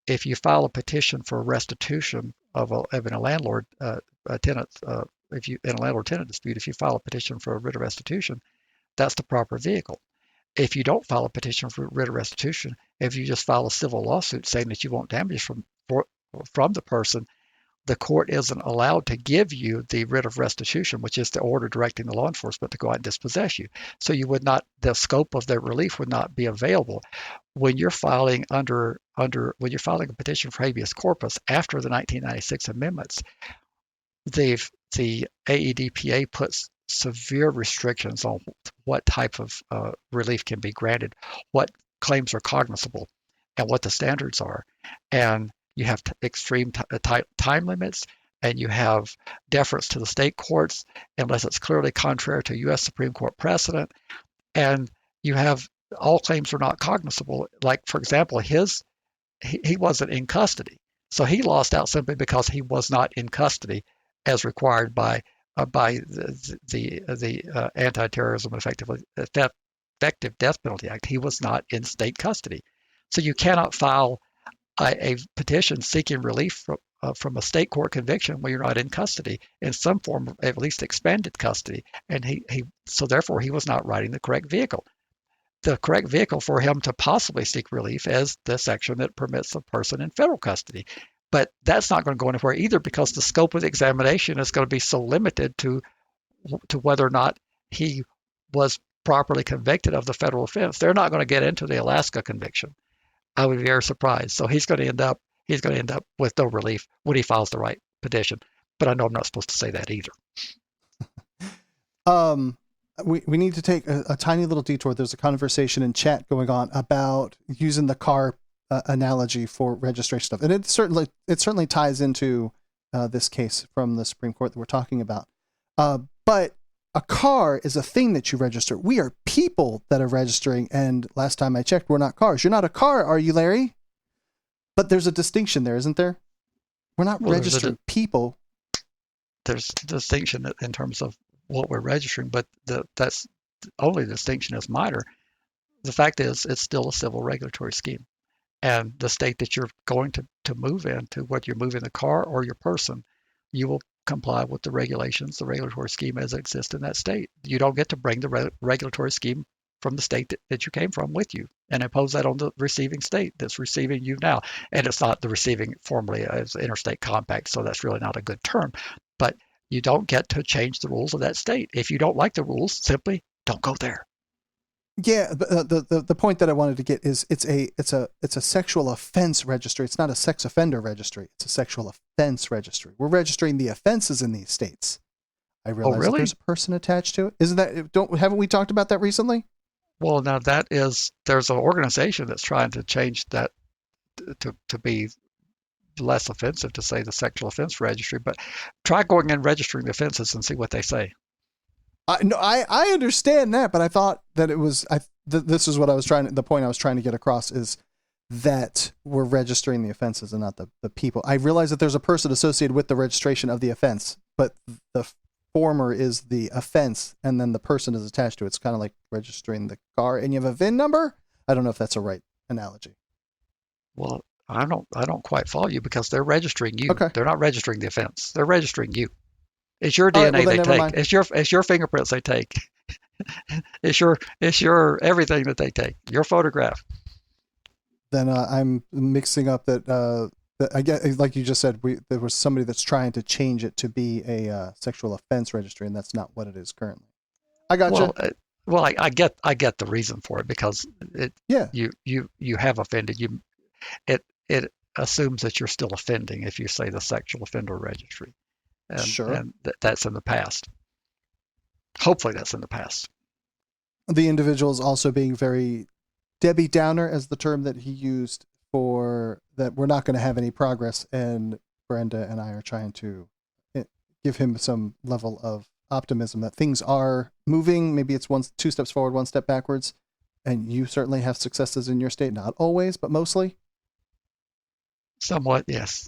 If you file a petition for restitution of a landlord tenant, in a landlord-tenant dispute, if you file a petition for a writ of restitution, that's the proper vehicle. If you don't file a petition for writ of restitution, if you just file a civil lawsuit saying that you want damages from the person, the court isn't allowed to give you the writ of restitution, which is the order directing the law enforcement to go out and dispossess you. So the scope of their relief would not be available. When you're filing when you're filing a petition for habeas corpus after the 1996 amendments, the AEDPA puts severe restrictions on what type of relief can be granted, what claims are cognizable, and what the standards are. And you have extreme time limits, and you have deference to the state courts unless it's clearly contrary to U.S. Supreme Court precedent. And you have all claims are not cognizable. Like, for example, he wasn't in custody. So he lost out simply because he was not in custody as required by the Anti-Terrorism and Effective Death Penalty Act. He was not in state custody. So you cannot file a petition seeking relief from a state court conviction when you're not in custody, in some form of at least expanded custody. And so therefore he was not riding the correct vehicle. The correct vehicle for him to possibly seek relief is the section that permits a person in federal custody. But that's not going to go anywhere either, because the scope of the examination is going to be so limited to whether or not he was properly convicted of the federal offense. They're not going to get into the Alaska conviction. I would be very surprised. So he's going to end up with no relief when he files the right petition. But I know I'm not supposed to say that either.
We need to take a tiny little detour. There's a conversation in chat going on about using the car analogy for registration stuff, and it certainly ties into this case from the Supreme Court that we're talking about. But a car is a thing that you register. We are people that are registering, and last time I checked, we're not cars. You're not a car, are you, Larry? But there's a distinction there, isn't there? We're not registering people.
There's a distinction in terms of what we're registering, but that's the only distinction is minor. The fact is, it's still a civil regulatory scheme. And the state that you're going to move into, whether you're moving the car or your person, you will comply with the regulations, the regulatory scheme as it exists in that state. You don't get to bring the regulatory scheme from the state that you came from with you and impose that on the receiving state that's receiving you now. And it's not the receiving formally as interstate compact, so that's really not a good term. But you don't get to change the rules of that state. If you don't like the rules, simply don't go there.
Yeah, the point that I wanted to get is it's a sexual offense registry. It's not a sex offender registry. It's a sexual offense registry. We're registering the offenses in these states. I realize that there's a person attached to it. Isn't that? Haven't we talked about that recently?
Well, now there's an organization that's trying to change that to be less offensive, to say the sexual offense registry. But try going and registering the offenses and see what they say.
I understand that, but I thought that it was this is what the point I was trying to get across is that we're registering the offenses and not the people. I realize that there's a person associated with the registration of the offense, but the former is the offense and then the person is attached to it. It's kind of like registering the car and you have a VIN number. I don't know if that's a right analogy.
Well, I don't quite follow you, because they're registering you.
Okay.
They're not registering the offense. They're registering you. It's your DNA they take. Mind. It's your fingerprints they take. It's your everything that they take. Your photograph.
Then I'm mixing up that I get, like you just said, there was somebody that's trying to change it to be a sexual offense registry, and that's not what it is currently. I got you.
Well, I get the reason for it, because you have offended. It assumes that you're still offending if you say the sexual offender registry. And,
sure.
And that's in the past. Hopefully that's in the past.
The individual is also being very Debbie Downer, as the term that he used, for that we're not going to have any progress, and Brenda and I are trying to give him some level of optimism that things are moving. Maybe it's 2 steps forward, 1 step backwards, and you certainly have successes in your state. Not always, but mostly.
Somewhat, yes.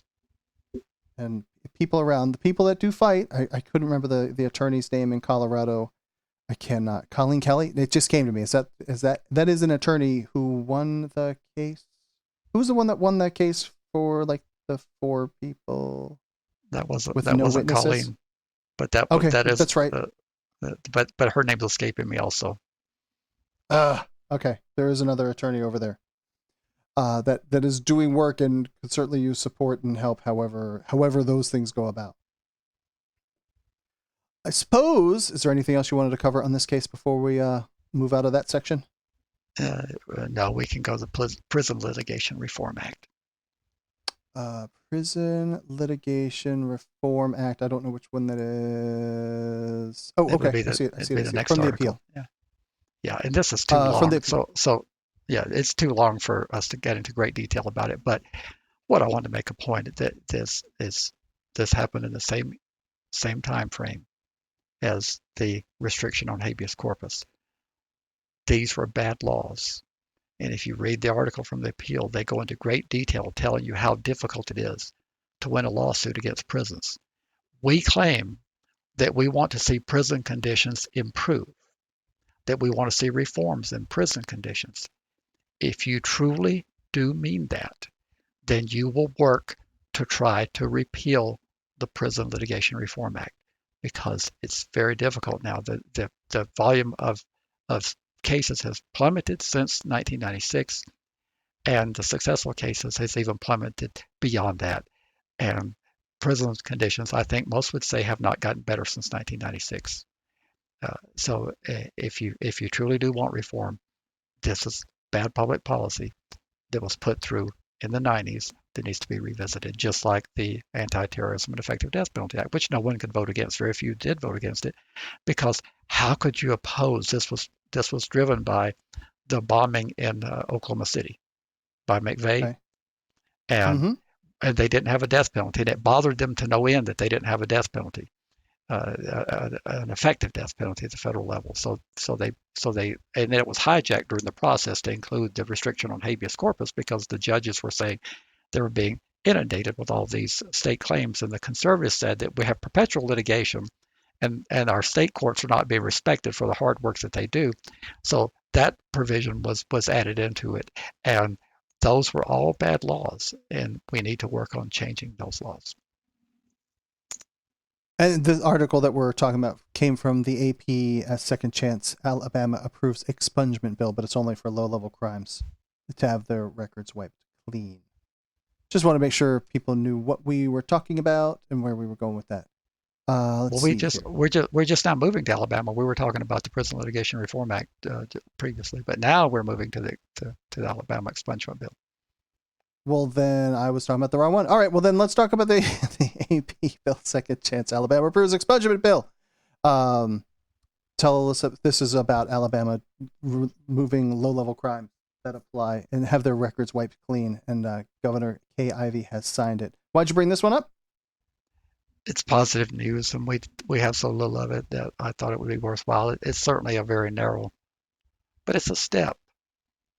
And people around, the people that do fight, I couldn't remember the attorney's name in Colorado. I cannot. Colleen Kelly. It just came to me. Is that is an attorney who won the case? Who's the one that won that case for like the 4 people?
That wasn't
witnesses?
Colleen. But that is
that's right.
But her name's escaping me also.
Okay. There is another attorney over there. that is doing work and could certainly use support and help however those things go about. I suppose, is there anything else you wanted to cover on this case before we move out of that section?
No, we can go to the Prison Litigation Reform Act.
Prison Litigation Reform Act. I don't know which one that is. Oh, okay. I see it. From the appeal.
Yeah, and this is too long. So yeah, it's too long for us to get into great detail about it. But what I want to make a point that this happened in the same time frame as the restriction on habeas corpus. These were bad laws. And if you read the article from the appeal, they go into great detail telling you how difficult it is to win a lawsuit against prisons. We claim that we want to see prison conditions improve, that we want to see reforms in prison conditions. If you truly do mean that, then you will work to try to repeal the Prison Litigation Reform Act, because it's very difficult now. The volume of cases has plummeted since 1996, and the successful cases has even plummeted beyond that. And prison conditions, I think most would say, have not gotten better since 1996. So if you truly do want reform, this is bad public policy that was put through in the 90s that needs to be revisited, just like the Anti-Terrorism and Effective Death Penalty Act, which no one could vote against. Very few did vote against it, because how could you oppose this? Was driven by the bombing in Oklahoma City by McVeigh,
okay.
And they didn't have a death penalty, and it bothered them to no end that they didn't have a death penalty, an effective death penalty at the federal level. So they and then it was hijacked during the process to include the restriction on habeas corpus, because the judges were saying they were being inundated with all these state claims, and the conservatives said that we have perpetual litigation, and our state courts are not being respected for the hard work that they do. So that provision was added into it, and those were all bad laws, and we need to work on changing those laws.
And the article that we're talking about came from the AP. Second Chance Alabama approves expungement bill, but it's only for low-level crimes to have their records wiped clean. Just want to make sure people knew what we were talking about and where we were going with that. We're just now moving to Alabama. We were talking about the Prison Litigation Reform Act previously, but now we're moving to the Alabama expungement bill. Well, then I was talking about the wrong one. All right, well then let's talk about the AP bill. Second Chance Alabama approves expungement bill. Tell us, this is about Alabama removing low-level crimes that apply and have their records wiped clean. And Governor Kay Ivey has signed it. Why'd you bring this one up?
It's positive news, and we have so little of it that I thought it would be worthwhile. It's certainly a very narrow, but it's a step,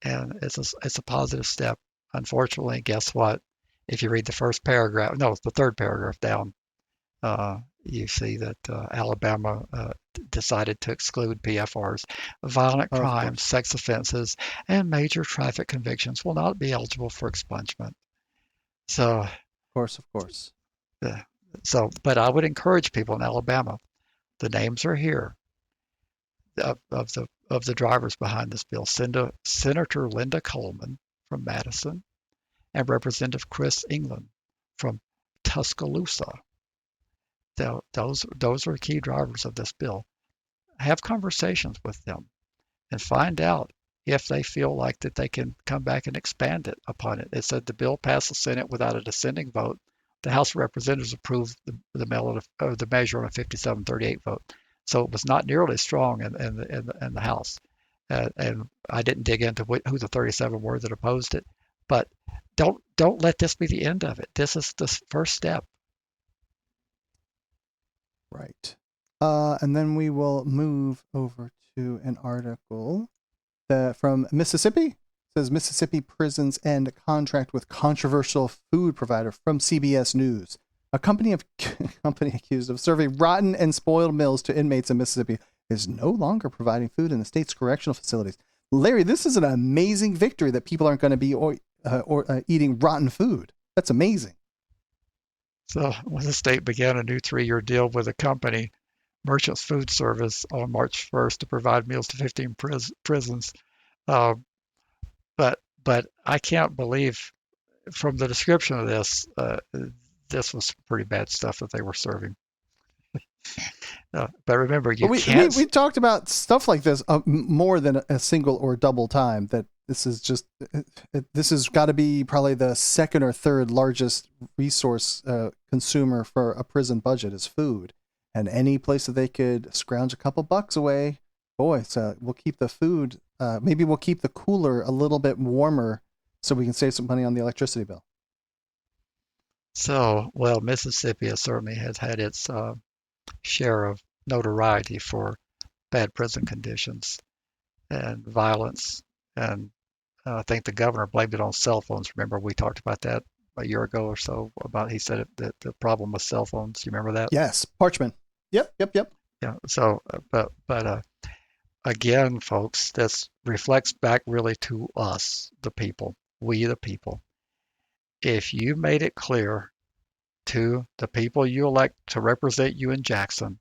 and it's a positive step. Unfortunately, guess what? If you read the the third paragraph down, you see that Alabama decided to exclude PFRs. Violent crimes, sex offenses, and major traffic convictions will not be eligible for expungement. So,
of course.
But I would encourage people in Alabama. The names are here of the drivers behind this bill: Senator Linda Coleman from Madison, and Representative Chris England from Tuscaloosa. Those are key drivers of this bill. Have conversations with them and find out if they feel like that they can come back and expand it upon it. It said the bill passed the Senate without a dissenting vote. The House of Representatives approved the measure on a 57-38 vote. So it was not nearly as strong in the House. And I didn't dig into who the 37 were that opposed it. But don't let this be the end of it. This is the first step.
Right. And then we will move over to an article from Mississippi. It says Mississippi prisons end contract with controversial food provider from CBS News. A company accused of serving rotten and spoiled meals to inmates in Mississippi is no longer providing food in the state's correctional facilities. Larry, this is an amazing victory that people aren't going to be eating rotten food. That's amazing.
So when the state began a new 3-year deal with a company, Merchants Food Service, on March 1st to provide meals to 15 prisons. But But I can't believe from the description of this, this was pretty bad stuff that they were serving. But remember, you can't.
We talked about stuff like this more than a single or double time. That this is just this has got to be probably the second or third largest resource consumer for a prison budget is food, and any place that they could scrounge a couple bucks away, boy, so we'll keep the food. Maybe we'll keep the cooler a little bit warmer so we can save some money on the electricity bill.
So, well, Mississippi certainly has had its share of notoriety for bad prison conditions and violence. And I think the governor blamed it on cell phones. Remember, we talked about that a year ago or so about, he said that the problem was cell phones. You remember that?
Yes. Parchment. Yep.
Yeah. So, but again, folks, this reflects back really to us, the people, we the people. If you made it clear to the people you elect to represent you in Jackson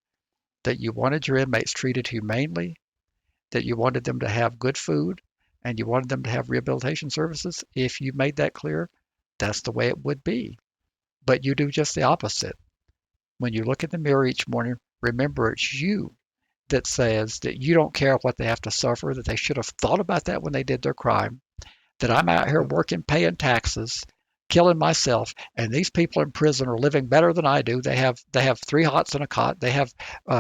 that you wanted your inmates treated humanely, that you wanted them to have good food, and you wanted them to have rehabilitation services, if you made that clear, that's the way it would be. But you do just the opposite. When you look in the mirror each morning, remember it's you that says that you don't care what they have to suffer, that they should have thought about that when they did their crime, that I'm out here working, paying taxes, killing myself, and these people in prison are living better than I do. They have 3 hots and a cot. They have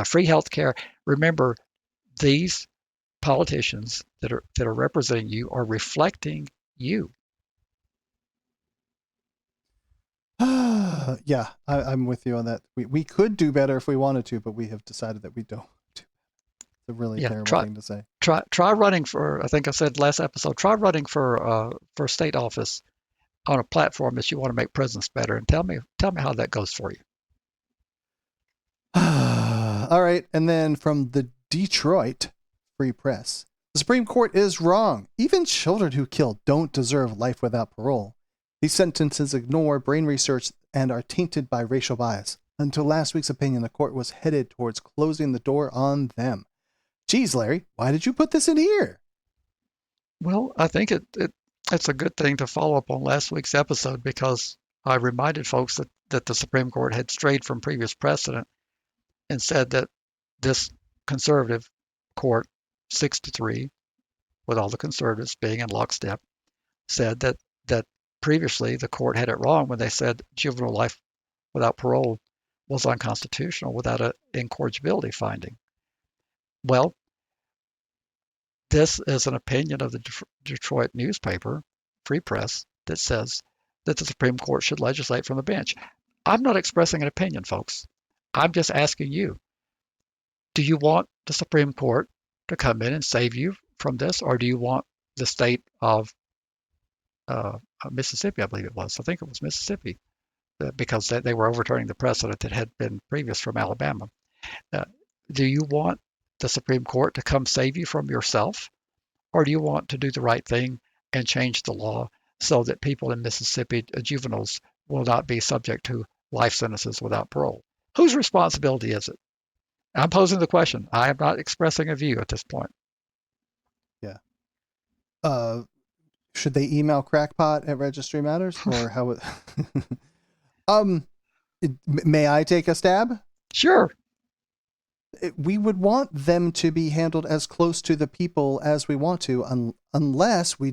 free health care. Remember, these politicians that are representing you are reflecting you.
Yeah, I'm with you on that. We could do better if we wanted to, but we have decided that we don't. It's a really terrible thing to say.
Try running for, I think I said last episode, try running for state office on a platform that you want to make prisons better, and tell me how that goes for you.
All right, and then from the Detroit Free Press, the Supreme Court is wrong. Even children who kill don't deserve life without parole. These sentences ignore brain research and are tainted by racial bias. Until last week's opinion, the court was headed towards closing the door on them. Geez, Larry, why did you put this in here?
Well, I think it's a good thing to follow up on last week's episode, because I reminded folks that the Supreme Court had strayed from previous precedent and said that this conservative court, 6-3, with all the conservatives being in lockstep, said that previously the court had it wrong when they said juvenile life without parole was unconstitutional without an incorrigibility finding. Well, this is an opinion of the Detroit newspaper, Free Press, that says that the Supreme Court should legislate from the bench. I'm not expressing an opinion, folks. I'm just asking you, do you want the Supreme Court to come in and save you from this, or do you want the state of Mississippi, I believe it was. I think it was Mississippi, because they were overturning the precedent that had been previous from Alabama. Do you want the Supreme Court to come save you from yourself, or do you want to do the right thing and change the law so that people in Mississippi, juveniles, will not be subject to life sentences without parole? Whose responsibility is it? I'm posing the question. I am not expressing a view at this point.
Yeah. Should they email crackpot at Registry Matters, or how? May I take a stab?
Sure.
We would want them to be handled as close to the people as we want to, unless we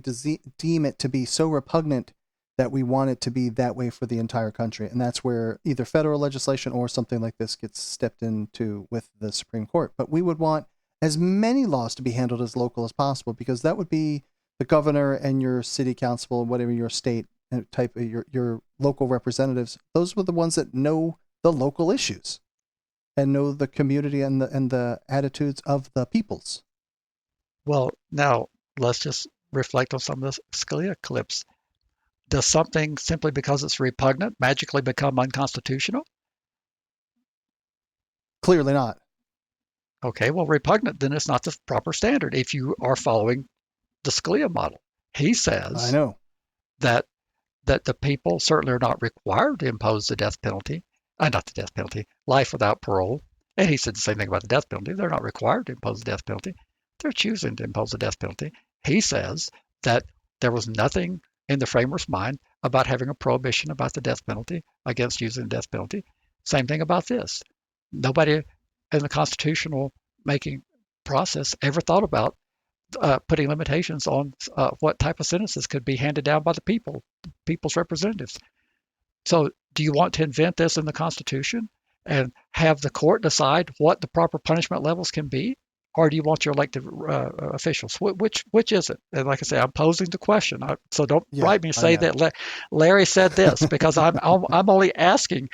deem it to be so repugnant that we want it to be that way for the entire country. And that's where either federal legislation or something like this gets stepped into with the Supreme Court. But we would want as many laws to be handled as local as possible, because that would be the governor and your city council, whatever your state type, your local representatives. Those were the ones that know the local issues and know the community and the attitudes of the peoples.
Well, now let's just reflect on some of the Scalia clips. Does something, simply because it's repugnant, magically become unconstitutional?
Clearly not.
Okay, well, repugnant, then it's not the proper standard if you are following the Scalia model. He says
I know
that the people certainly are not required to impose the death penalty, not the death penalty, life without parole. And he said the same thing about the death penalty. They're not required to impose the death penalty. They're choosing to impose the death penalty. He says that There was nothing in the framers' mind about having a prohibition about the death penalty, against using the death penalty. Same thing about this. Nobody in the constitutional making process ever thought about putting limitations on what type of sentences could be handed down by the people, people's representatives. So do you want to invent this in the Constitution and have the court decide what the proper punishment levels can be? Or do you want your elected officials? Which is it? And like I say, I'm posing the question. So don't write me and say that Larry said this, because I'm only asking.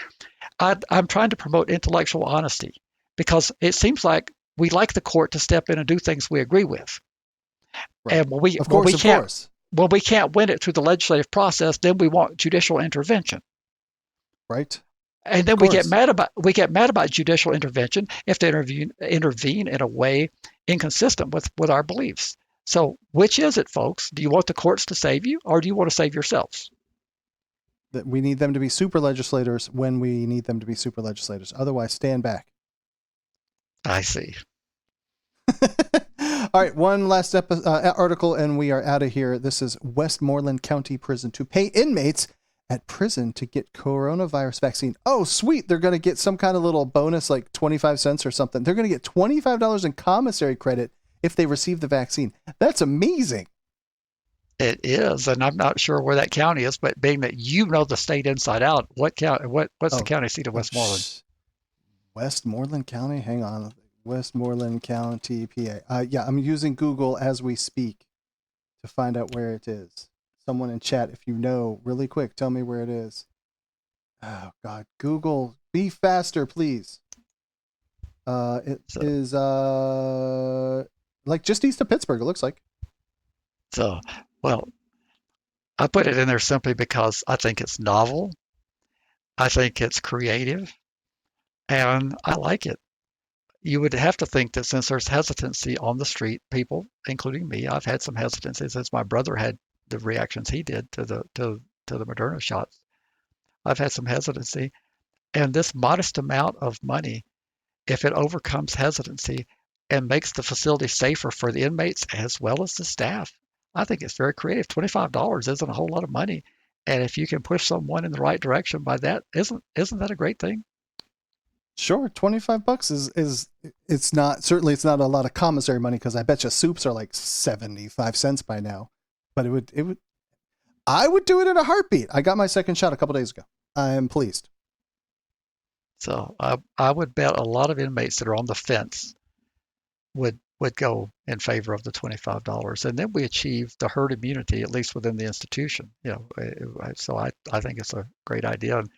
I'm trying to promote intellectual honesty, because it seems like we like the court to step in and do things we agree with.
Right.
And when we can't win it through the legislative process, then we want judicial intervention.
Right.
And then we get mad about judicial intervention if they intervene in a way inconsistent with our beliefs. So which is it, folks? Do you want the courts to save you, or do you want to save yourselves?
That we need them to be super legislators when we need them to be super legislators. Otherwise, stand back.
I see.
All right, one last article, and we are out of here. This is Westmoreland County Prison to pay inmates at prison to get coronavirus vaccine. Oh, sweet. They're going to get some kind of little bonus, like 25 cents or something. They're going to get $25 in commissary credit if they receive the vaccine. That's amazing.
It is, and I'm not sure where that county is, but being that you know the state inside out, what's the county seat of Westmoreland?
Westmoreland County? Hang on. Westmoreland County, PA. Yeah, I'm using Google as we speak to find out where it is. Someone in chat, if you know, really quick, tell me where it is. Oh, God. Google, be faster, please. Is like just east of Pittsburgh, it looks like.
So, well, I put it in there simply because I think it's novel. I think it's creative, and I like it. You would have to think that since there's hesitancy on the street, people, including me, I've had some hesitancy since my brother had the reactions he did to the Moderna shots. I've had some hesitancy, and this modest amount of money, if it overcomes hesitancy and makes the facility safer for the inmates as well as the staff, I think it's very creative. $25 isn't a whole lot of money, and if you can push someone in the right direction by that, isn't that a great thing?
Sure, $25 is it's not a lot of commissary money, because I bet you soups are like 75 cents by now. But I would do it in a heartbeat. I got my second shot a couple days ago. I am pleased.
So I would bet a lot of inmates that are on the fence would go in favor of the $25, and then we achieve the herd immunity, at least within the institution. So I think it's a great idea. And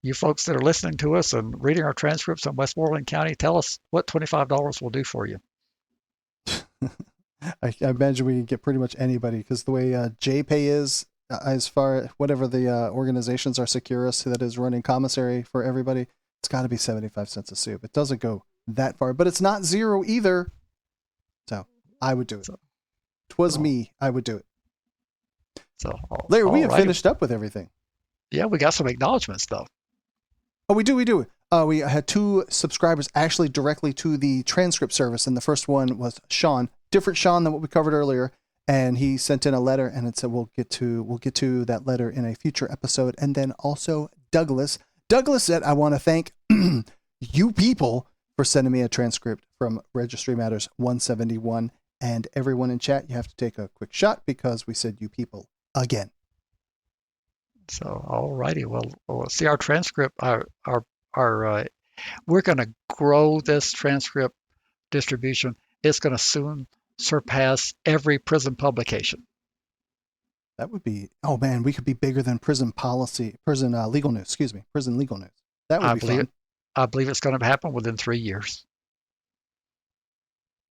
you folks that are listening to us and reading our transcripts on Westmoreland County, tell us what $25 will do for you.
I imagine we can get pretty much anybody, because the way JPay is, as far whatever the organizations are, Securus, that is running commissary for everybody, it's got to be 75 cents a soup. It doesn't go that far, but it's not zero either. So I would do it. Me, I would do it.
So
Larry, we have finished up with everything.
Yeah, we got some acknowledgments though.
Oh, we do. We had 2 subscribers actually directly to the transcript service, and the first one was Sean, different Sean than what we covered earlier, and he sent in a letter, and it said we'll get to that letter in a future episode. And then also Douglas said, I want to thank you people for sending me a transcript from Registry Matters 171, and everyone in chat, you have to take a quick shot because we said you people again.
So, all righty. Well, see, our transcript, we're going to grow this transcript distribution. It's going to soon surpass every prison publication.
That would be, oh man, we could be bigger than Prison Legal News. That would be fun.
I believe it's going to happen within 3 years.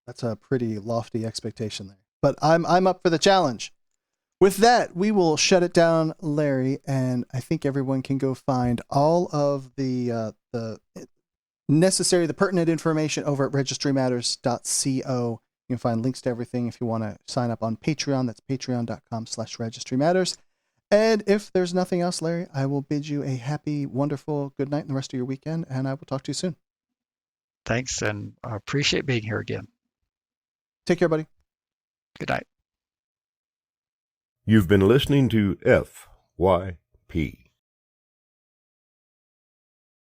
That's a pretty lofty expectation there, but I'm up for the challenge. With that, we will shut it down, Larry, and I think everyone can go find all of the pertinent information over at registrymatters.co. You can find links to everything if you want to sign up on Patreon. That's patreon.com/registrymatters. And if there's nothing else, Larry, I will bid you a happy, wonderful good night and the rest of your weekend, and I will talk to you soon.
Thanks, and I appreciate being here again.
Take care, buddy.
Good night.
You've been listening to FYP.